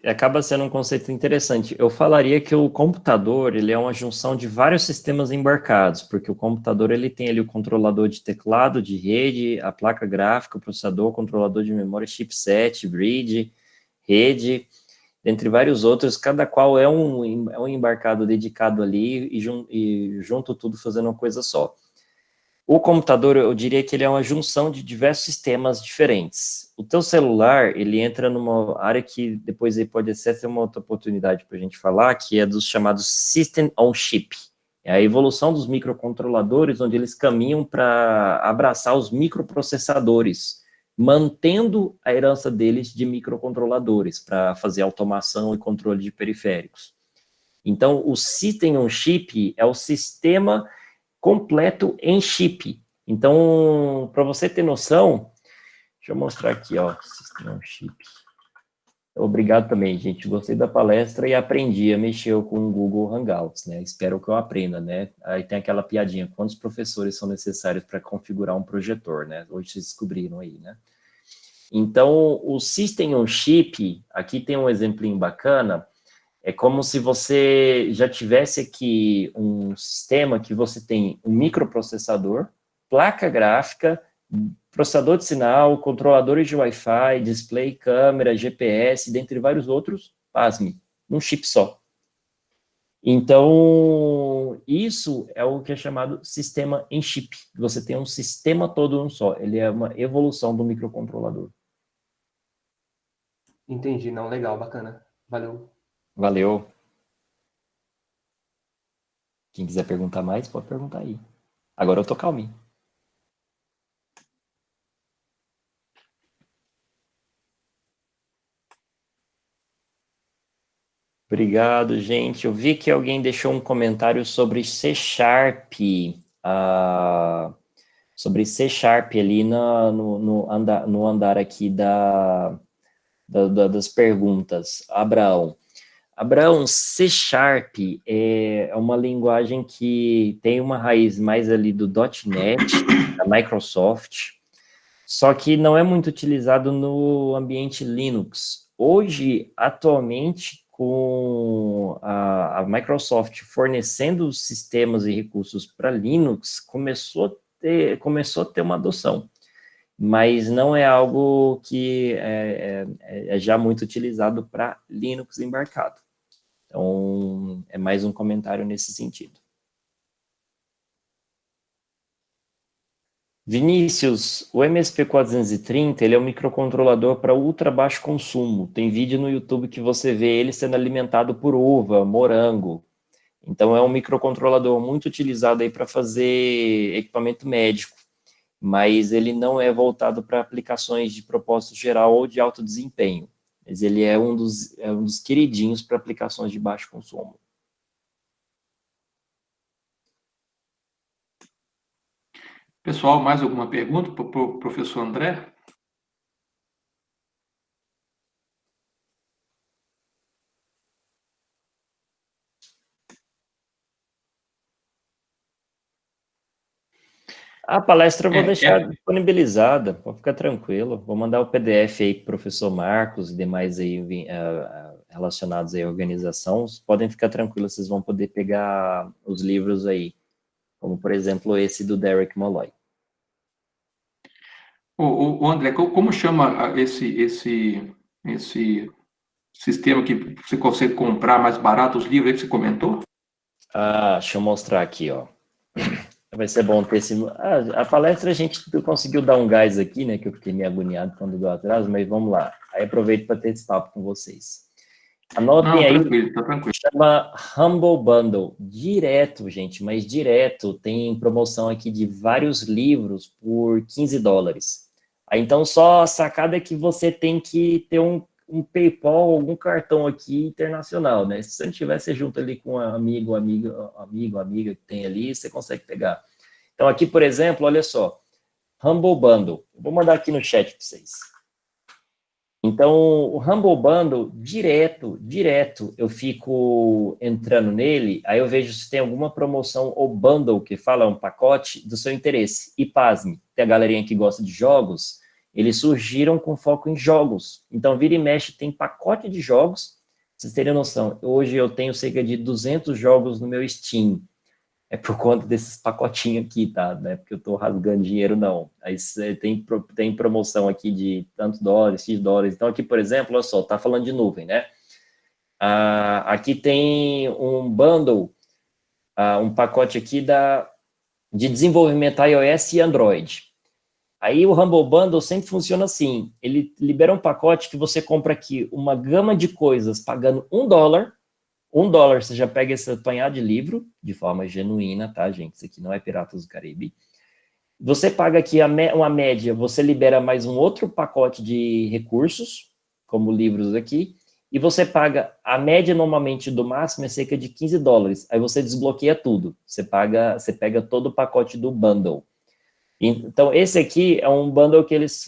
acaba sendo um conceito interessante. Eu falaria que o computador, ele é uma junção de vários sistemas embarcados, porque o computador, ele tem ali o controlador de teclado, de rede, a placa gráfica, o processador, o controlador de memória, chipset, bridge, rede, dentre vários outros, cada qual é um embarcado dedicado ali e junto tudo fazendo uma coisa só. O computador, eu diria que ele é uma junção de diversos sistemas diferentes. O teu celular, ele entra numa área que depois aí pode ser uma outra oportunidade para a gente falar, que é dos chamados System on Chip. É a evolução dos microcontroladores, onde eles caminham para abraçar os microprocessadores, mantendo a herança deles de microcontroladores, para fazer automação e controle de periféricos. Então, o System on Chip é o sistema completo em chip. Então, para você ter noção, deixa eu mostrar aqui, ó, System on Chip. Obrigado também, gente. Gostei da palestra e aprendi a mexer com o Google Hangouts, né? Espero que eu aprenda, né? Aí tem aquela piadinha, quantos professores são necessários para configurar um projetor, né? Hoje vocês descobriram aí, né? Então, o System on Chip, aqui tem um exemplinho bacana, é como se você já tivesse aqui um sistema que você tem um microprocessador, placa gráfica, processador de sinal, controladores de Wi-Fi, display, câmera, GPS, dentre vários outros, pasme, num chip só. Então, isso é o que é chamado sistema em chip. Você tem um sistema todo um só. Ele é uma evolução do microcontrolador. Entendi, não, legal, bacana. Valeu. Valeu. Quem quiser perguntar mais, pode perguntar aí. Agora eu tô calminho. Obrigado, gente. Eu vi que alguém deixou um comentário sobre C Sharp. Sobre C Sharp ali no andar aqui das perguntas. Abraão, C Sharp é uma linguagem que tem uma raiz mais ali do .NET, da Microsoft, só que não é muito utilizado no ambiente Linux. hoje, atualmente, com a Microsoft fornecendo sistemas e recursos para Linux, começou a ter uma adoção, mas não é algo que é já muito utilizado para Linux embarcado. Então, é mais um comentário nesse sentido. Vinícius, o MSP430, ele é um microcontrolador para ultra baixo consumo. Tem vídeo no YouTube que você vê ele sendo alimentado por uva, morango. Então, é um microcontrolador muito utilizado aí para fazer equipamento médico, mas ele não é voltado para aplicações de propósito geral ou de alto desempenho. Mas ele é um dos queridinhos para aplicações de baixo consumo. Pessoal, mais alguma pergunta para o professor André? A palestra eu vou deixar disponibilizada, pode ficar tranquilo. Vou mandar o PDF aí para o professor Marcos e demais aí relacionados aí à organização. Podem ficar tranquilos, vocês vão poder pegar os livros aí, como por exemplo esse do Derek Molloy. O André, como chama esse sistema que você consegue comprar mais barato os livros aí que você comentou? Deixa eu mostrar aqui, ó. Vai ser bom ter esse... a palestra a gente conseguiu dar um gás aqui, né, que eu fiquei meio agoniado quando deu atraso, mas vamos lá. Aí aproveito para ter esse papo com vocês. Anotem aí, tranquilo. Chama Humble Bundle, direto, gente, mas direto, tem promoção aqui de vários livros por $15. Aí, então, só a sacada é que você tem que ter um PayPal, algum cartão aqui internacional, né? Se você não tiver, você junta ali com um amigo, amiga que tem ali, você consegue pegar. Então, aqui, por exemplo, olha só, Humble Bundle, eu vou mandar aqui no chat para vocês. Então, o Humble Bundle, direto, eu fico entrando nele, aí eu vejo se tem alguma promoção ou bundle, que fala um pacote do seu interesse. E pasme, tem a galerinha que gosta de jogos, eles surgiram com foco em jogos. Então, vira e mexe, tem pacote de jogos. Pra vocês terem noção, hoje eu tenho cerca de 200 jogos no meu Steam. É por conta desses pacotinhos aqui, tá? Não é porque eu tô rasgando dinheiro, não. Aí tem promoção aqui de tantos dólares, $X. Então, aqui, por exemplo, olha só, tá falando de nuvem, né? Aqui tem um bundle, um pacote aqui de desenvolvimento iOS e Android. Aí o Humble Bundle sempre funciona assim, ele libera um pacote que você compra aqui uma gama de coisas pagando $1, $1 você já pega esse apanhado de livro, de forma genuína, tá, gente? Isso aqui não é Piratas do Caribe. Você paga aqui uma média, você libera mais um outro pacote de recursos, como livros aqui, e você paga, a média normalmente do máximo é cerca de $15. Aí você desbloqueia tudo. Você pega todo o pacote do bundle. Então, esse aqui é um bundle que eles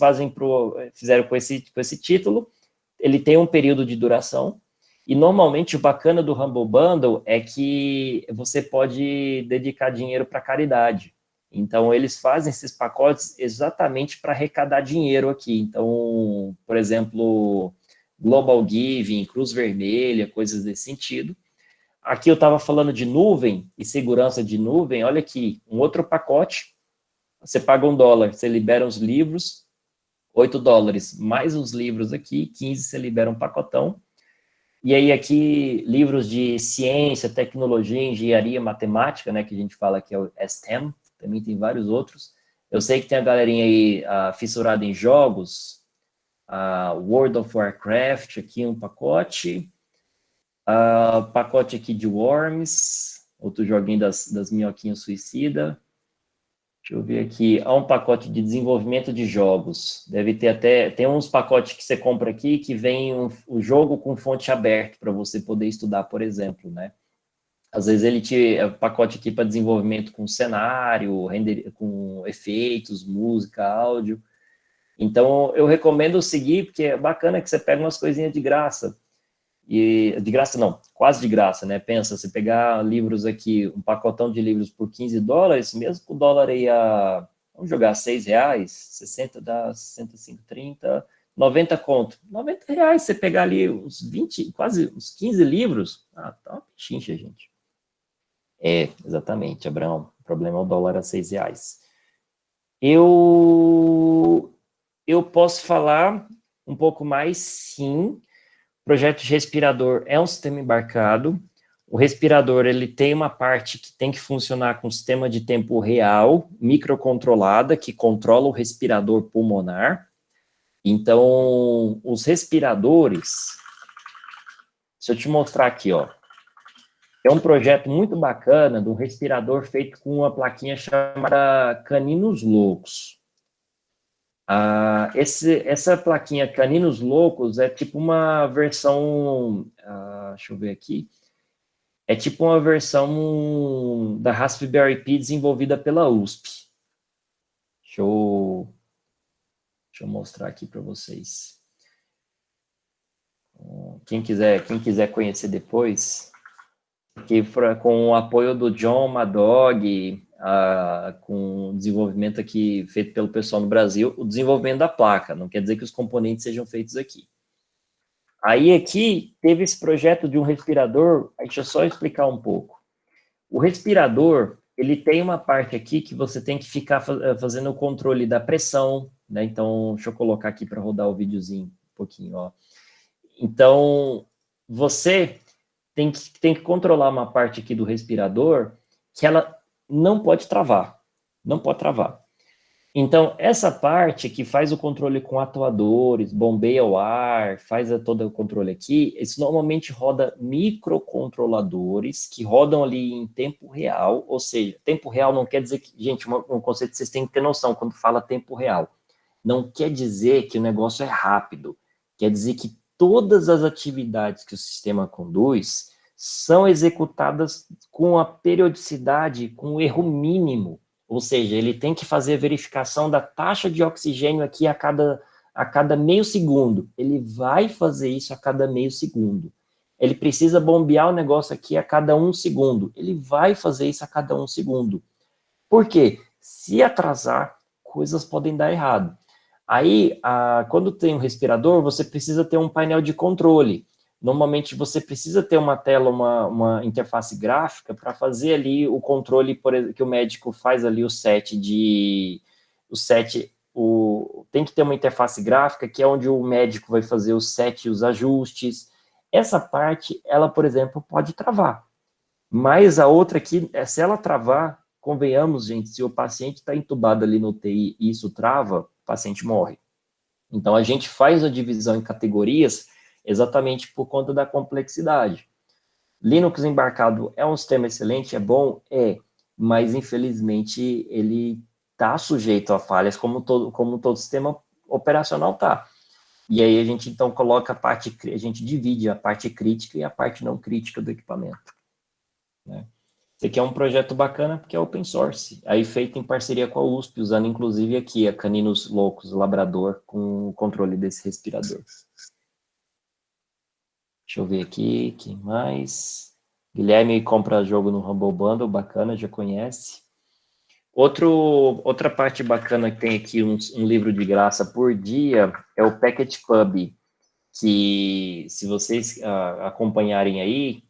fizeram com esse título. Ele tem um período de duração, e normalmente o bacana do Humble Bundle é que você pode dedicar dinheiro para caridade. Então, eles fazem esses pacotes exatamente para arrecadar dinheiro aqui. Então, por exemplo, Global Giving, Cruz Vermelha, coisas desse sentido. Aqui eu estava falando de nuvem e segurança de nuvem. Olha aqui, um outro pacote. Você paga $1, você libera os livros, $8, mais os livros aqui, 15 você libera um pacotão. E aí aqui, livros de ciência, tecnologia, engenharia, matemática, né, que a gente fala que é o STEM, também tem vários outros. Eu sei que tem a galerinha aí fissurada em jogos, World of Warcraft, aqui um pacote, pacote aqui de Worms, outro joguinho das minhoquinhas suicida. Deixa eu ver aqui, há um pacote de desenvolvimento de jogos, deve ter tem uns pacotes que você compra aqui que vem o jogo com fonte aberta para você poder estudar, por exemplo, né? Às vezes ele pacote aqui para desenvolvimento com cenário, com efeitos, música, áudio. Então, eu recomendo seguir, porque é bacana que você pega umas coisinhas de graça. E de graça não, quase de graça, né? Pensa, você pegar livros aqui, um pacotão de livros por $15, mesmo com o dólar aí vamos jogar R$6, 60 dá 65, 30, 90 conto. R$ 90, você pegar ali uns 20, quase uns 15 livros, tá uma pechincha, gente. Exatamente, Abraão. O problema é o dólar a R$ 6. Eu posso falar um pouco mais, sim. O projeto de respirador é um sistema embarcado. O respirador, ele tem uma parte que tem que funcionar com sistema de tempo real, microcontrolada, que controla o respirador pulmonar. Então, os respiradores, se eu te mostrar aqui, ó, é um projeto muito bacana de um respirador feito com uma plaquinha chamada Caninos Loucos. Essa plaquinha Caninos Loucos é tipo uma versão, deixa eu ver aqui, é tipo uma versão da Raspberry Pi desenvolvida pela USP. Deixa eu mostrar aqui para vocês. Quem quiser conhecer depois, que com o apoio do John Madog, com o desenvolvimento aqui feito pelo pessoal no Brasil, o desenvolvimento da placa, não quer dizer que os componentes sejam feitos aqui. Aí aqui teve esse projeto de um respirador, deixa eu só explicar um pouco. O respirador, ele tem uma parte aqui que você tem que ficar fazendo o controle da pressão, né? Então, deixa eu colocar aqui para rodar o videozinho um pouquinho, ó. Então, você tem que controlar uma parte aqui do respirador que ela não pode travar. Não pode travar. Então, essa parte que faz o controle com atuadores, bombeia o ar, faz todo o controle aqui, isso normalmente roda microcontroladores que rodam ali em tempo real, ou seja, tempo real não quer dizer que, gente, um conceito que vocês têm que ter noção quando fala tempo real. Não quer dizer que o negócio é rápido, quer dizer que todas as atividades que o sistema conduz são executadas com a periodicidade, com o erro mínimo. Ou seja, ele tem que fazer a verificação da taxa de oxigênio aqui a cada meio segundo. Ele vai fazer isso a cada meio segundo. Ele precisa bombear o negócio aqui a cada 1 segundo. Ele vai fazer isso a cada 1 segundo. Por quê? Se atrasar, coisas podem dar errado. Aí, quando tem um respirador, você precisa ter um painel de controle. Normalmente você precisa ter uma tela, uma interface gráfica para fazer ali o controle, por exemplo, que o médico faz ali tem que ter uma interface gráfica que é onde o médico vai fazer o set e os ajustes. Essa parte, ela, por exemplo, pode travar. Mas a outra aqui, se ela travar, convenhamos, gente, se o paciente está entubado ali no UTI e isso trava, o paciente morre. Então, a gente faz a divisão em categorias exatamente por conta da complexidade. Linux embarcado é um sistema excelente, é bom? Mas infelizmente ele está sujeito a falhas, como todo sistema operacional está. E aí a gente então coloca a gente divide a parte crítica e a parte não crítica do equipamento. Né? Esse aqui é um projeto bacana porque é open source, aí feito em parceria com a USP, usando inclusive aqui a Caninos Loucos Labrador com o controle desse respirador. Deixa eu ver aqui, quem mais? Guilherme compra jogo no Humble Bundle, bacana, já conhece. Outra parte bacana que tem aqui, um livro de graça por dia, é o Packet Pub, que se vocês acompanharem aí,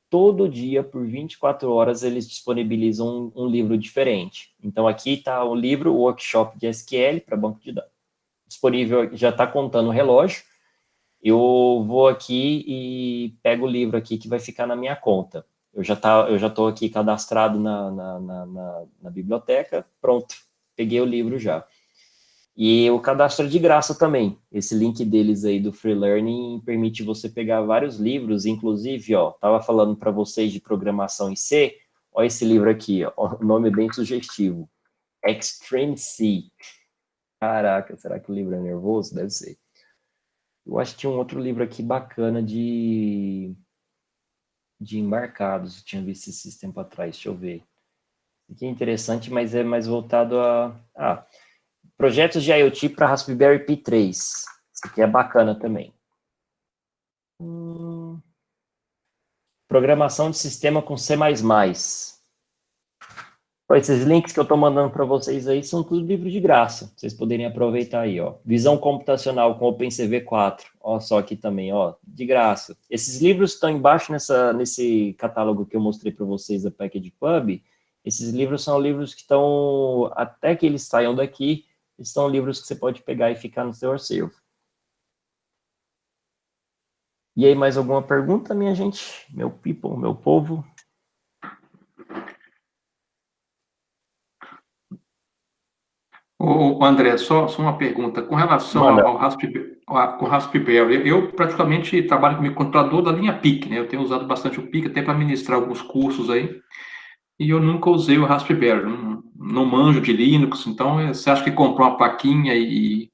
todo dia, por 24 horas, eles disponibilizam um livro diferente. Então, aqui está o livro, o workshop de SQL para banco de dados. Disponível, já está contando o relógio. Eu vou aqui e pego o livro aqui que vai ficar na minha conta. Eu já estou aqui cadastrado na biblioteca, pronto, peguei o livro já. E o cadastro é de graça também. Esse link deles aí do Free Learning permite você pegar vários livros, inclusive, estava falando para vocês de programação em C, olha esse livro aqui, o nome é bem sugestivo, Extreme C. Caraca, será que o livro é nervoso? Deve ser. Eu acho que tinha um outro livro aqui bacana de embarcados, eu tinha visto esse tempo atrás, deixa eu ver. Aqui é interessante, mas é mais voltado a projetos de IoT para Raspberry Pi 3. Isso aqui é bacana também. Programação de sistema com C++. Esses links que eu estou mandando para vocês aí são tudo livro de graça. Vocês poderem aproveitar aí, ó. Visão computacional com OpenCV4. Ó, só aqui também, ó, de graça. Esses livros estão embaixo nesse catálogo que eu mostrei para vocês da PacketPub. Esses livros são livros que estão, até que eles saiam daqui, são livros que você pode pegar e ficar no seu arquivo. E aí, mais alguma pergunta, minha gente? Meu people, meu povo? Ô, André, só uma pergunta. Com relação Manda. ao Raspberry, eu praticamente trabalho com microcontrolador da linha PIC, né? Eu tenho usado bastante o PIC até para ministrar alguns cursos aí, e eu nunca usei o Raspberry, não manjo de Linux, então você acha que comprar uma plaquinha e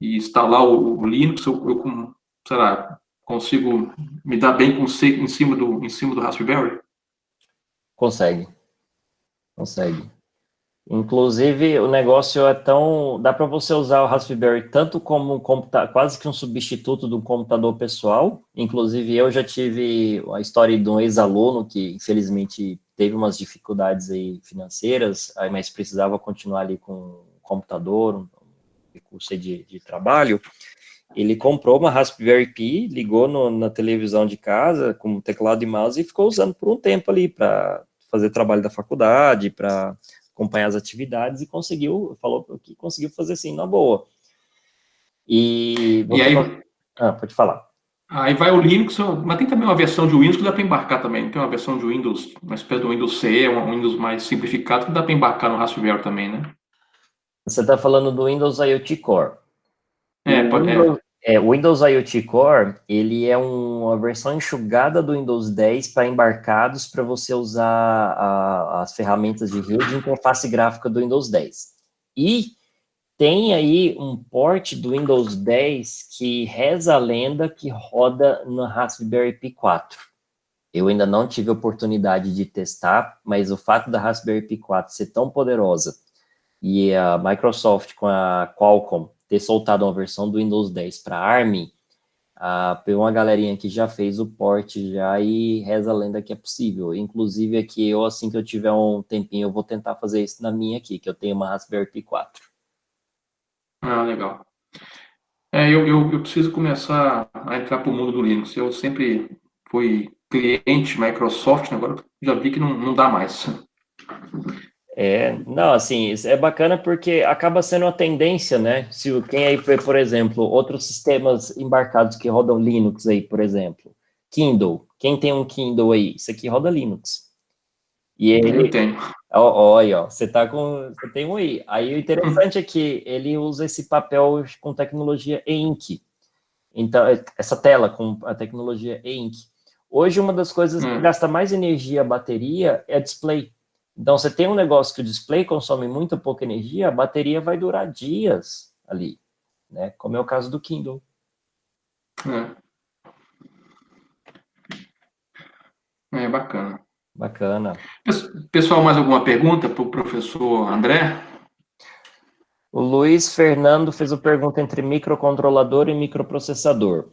instalar o Linux, sei lá, consigo me dar bem com C em cima do Raspberry? Consegue. Inclusive, o negócio é tão... Dá para você usar o Raspberry tanto como um computador, quase que um substituto do computador pessoal. Inclusive, eu já tive a história de um ex-aluno que, infelizmente, teve umas dificuldades aí financeiras, mas precisava continuar ali com um computador, um recurso de trabalho. Ele comprou uma Raspberry Pi, ligou na televisão de casa com teclado e mouse e ficou usando por um tempo ali para fazer trabalho da faculdade, para acompanhar as atividades e falou que conseguiu fazer assim, na boa. E E aí, pode falar. aí vai o Linux, mas tem também uma versão de Windows que dá para embarcar também. Tem uma versão de Windows, uma espécie do Windows CE, um Windows mais simplificado, que dá para embarcar no Raspberry também, né? Você está falando do Windows IoT Core. É. O Windows IoT Core, ele é uma versão enxugada do Windows 10 para embarcados para você usar as ferramentas de rede e interface gráfica do Windows 10. E tem aí um port do Windows 10 que reza a lenda que roda no Raspberry Pi 4. Eu ainda não tive a oportunidade de testar, mas o fato da Raspberry Pi 4 ser tão poderosa e a Microsoft com a Qualcomm ter soltado uma versão do Windows 10 para ARM, pegou uma galerinha que já fez o port já e reza a lenda que é possível. Inclusive aqui, eu assim que eu tiver um tempinho, eu vou tentar fazer isso na minha aqui, que eu tenho uma Raspberry Pi 4. Ah, legal. Eu preciso começar a entrar para o mundo do Linux. Eu sempre fui cliente Microsoft, agora já vi que não dá mais. Não, assim, isso é bacana porque acaba sendo uma tendência, né? Se quem aí vê, por exemplo, outros sistemas embarcados que rodam Linux aí, por exemplo, Kindle. Quem tem um Kindle aí? Isso aqui roda Linux. E Eu ele, tenho. olha, você tem um aí. Aí o interessante é que ele usa esse papel com tecnologia e-ink. Então, essa tela com a tecnologia e-ink. Hoje, uma das coisas que gasta mais energia a bateria é display. Então, você tem um negócio que o display consome muito pouca energia, a bateria vai durar dias ali, né? Como é o caso do Kindle. Bacana. Bacana. Pessoal, mais alguma pergunta para o professor André? O Luiz Fernando fez a pergunta entre microcontrolador e microprocessador.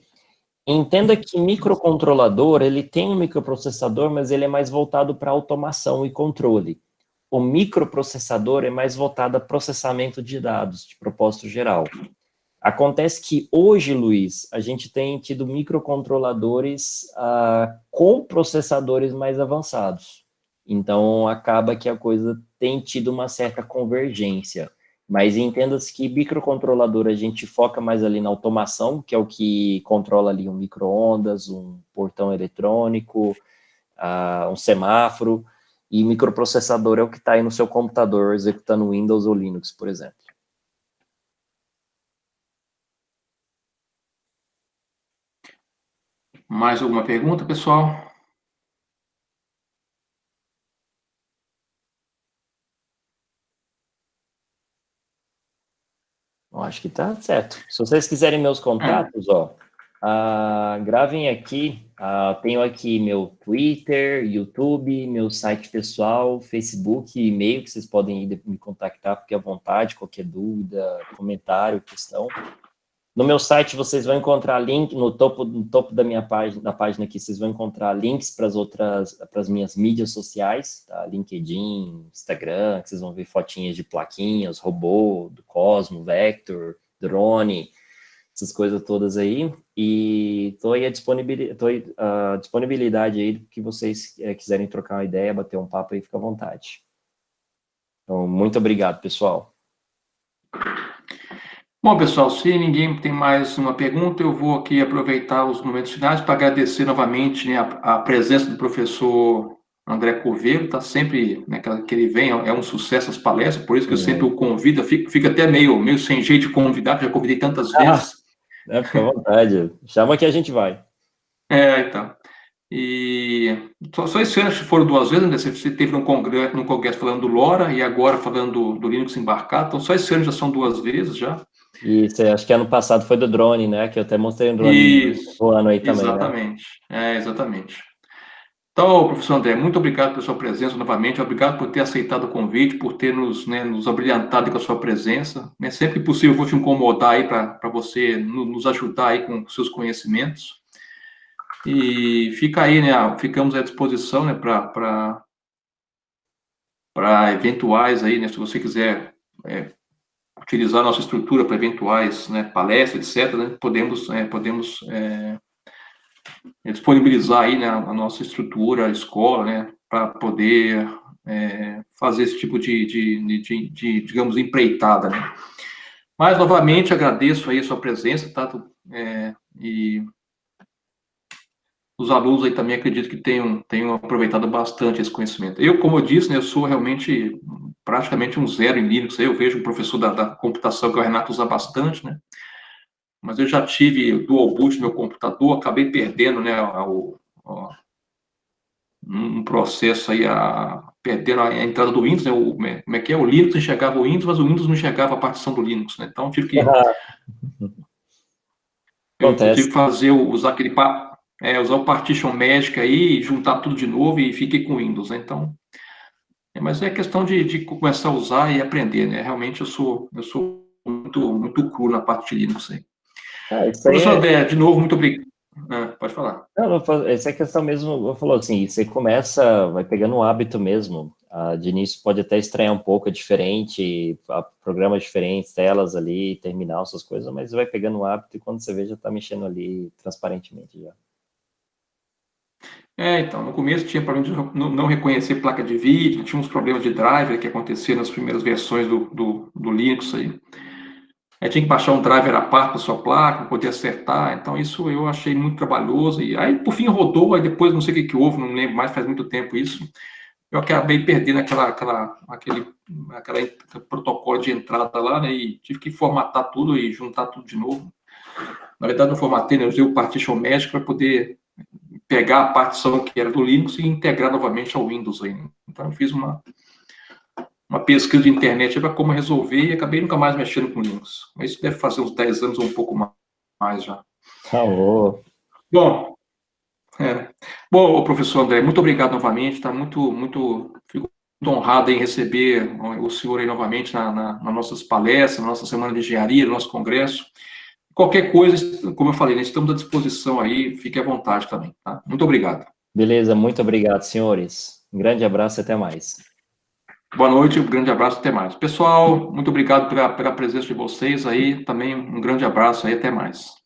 Entenda que microcontrolador, ele tem um microprocessador, mas ele é mais voltado para automação e controle. O microprocessador é mais voltado a processamento de dados, de propósito geral. Acontece que hoje, Luiz, a gente tem tido microcontroladores com processadores mais avançados. Então, acaba que a coisa tem tido uma certa convergência. Mas entenda-se que microcontrolador a gente foca mais ali na automação, que é o que controla ali um micro-ondas, um portão eletrônico, um semáforo, e microprocessador é o que está aí no seu computador executando Windows ou Linux, por exemplo. Mais alguma pergunta, pessoal? Eu acho que tá certo. Se vocês quiserem meus contatos, gravem aqui. Tenho aqui meu Twitter, YouTube, meu site pessoal, Facebook, e-mail, que vocês podem ir me contactar, fique à vontade, qualquer dúvida, comentário, questão. No meu site vocês vão encontrar link, no topo da minha página, da página aqui, vocês vão encontrar links para as minhas mídias sociais, tá? LinkedIn, Instagram, que vocês vão ver fotinhas de plaquinhas, robô, do Cosmo, Vector, drone, essas coisas todas aí. E estou aí à disponibilidade aí, que vocês quiserem trocar uma ideia, bater um papo aí, fica à vontade. Então, muito obrigado, pessoal. Bom, pessoal, se ninguém tem mais uma pergunta, eu vou aqui aproveitar os momentos finais para agradecer novamente, né, a presença do professor André Coveiro, está sempre, né, que ele vem, é um sucesso as palestras, por isso que eu sempre o convido, fica até meio sem jeito de convidar, já convidei tantas vezes. Fica à vontade, chama que a gente vai. Então. E só esse ano foram 2 vezes, né? Você teve num congresso falando do LoRa e agora falando do Linux embarcado, então só esse ano já são 2 vezes já. Isso, acho que ano passado foi do drone, né? Que eu até mostrei um drone voando aí também, exatamente, né? Exatamente. Então, professor André, muito obrigado pela sua presença novamente, obrigado por ter aceitado o convite, por ter nos abrilhantado com a sua presença. Né? Sempre que possível, eu vou te incomodar aí para você nos ajudar aí com seus conhecimentos. E fica aí, né? Ficamos à disposição, né? Para eventuais aí, né? Se você quiser utilizar a nossa estrutura para eventuais, né, palestras, etc., né, podemos disponibilizar aí, né, a nossa estrutura, a escola, né, para poder fazer esse tipo de, digamos, empreitada, né. Mas, novamente, agradeço aí a sua presença, tá? E os alunos aí também acredito que tenham aproveitado bastante esse conhecimento. Eu, como eu disse, né, eu sou realmente praticamente um zero em Linux. Eu vejo um professor da computação, que é o Renato, usa bastante, né? Mas eu já tive dual boot no meu computador, acabei perdendo, né, um processo aí, perdendo a entrada do Windows, né, como é que é? O Linux enxergava o Windows, mas o Windows não enxergava a partição do Linux, né? Então, eu tive que fazer, usar o Partition Magic aí, juntar tudo de novo e fiquei com o Windows, né? Então, mas é questão de começar a usar e aprender, né? Realmente eu sou muito cru na parte de Linux aí. Professor André, de novo, muito obrigado. Pode falar. Não, essa é a questão mesmo, eu falo assim, você começa, vai pegando um hábito mesmo, de início pode até estranhar um pouco, é diferente, programas diferentes, telas ali, terminal, essas coisas, mas vai pegando um hábito e quando você vê, já está mexendo ali transparentemente já. Então, no começo tinha problema de não reconhecer placa de vídeo, tinha uns problemas de driver que aconteciam nas primeiras versões do Linux aí. Aí tinha que baixar um driver à parte da sua placa, para poder acertar, então isso eu achei muito trabalhoso, e aí por fim rodou, aí depois não sei o que houve, não lembro mais, faz muito tempo isso, eu acabei perdendo aquele protocolo de entrada lá, né, e tive que formatar tudo e juntar tudo de novo. Na verdade não formatei, né, eu usei o Partition Magic para poder pegar a partição que era do Linux e integrar novamente ao Windows aí, né? Então eu fiz uma pesquisa de internet para como resolver e acabei nunca mais mexendo com Linux. Mas isso deve fazer uns 10 anos ou um pouco mais já. Alô. Bom, Bom, professor André, muito obrigado novamente, tá fico muito honrado em receber o senhor aí novamente nas nossas palestras, na nossa semana de engenharia, no nosso congresso. Qualquer coisa, como eu falei, né, estamos à disposição aí, fique à vontade também, tá? Muito obrigado. Beleza, muito obrigado, senhores. Um grande abraço e até mais. Boa noite, um grande abraço, até mais. Pessoal, muito obrigado pela presença de vocês aí, também um grande abraço aí, até mais.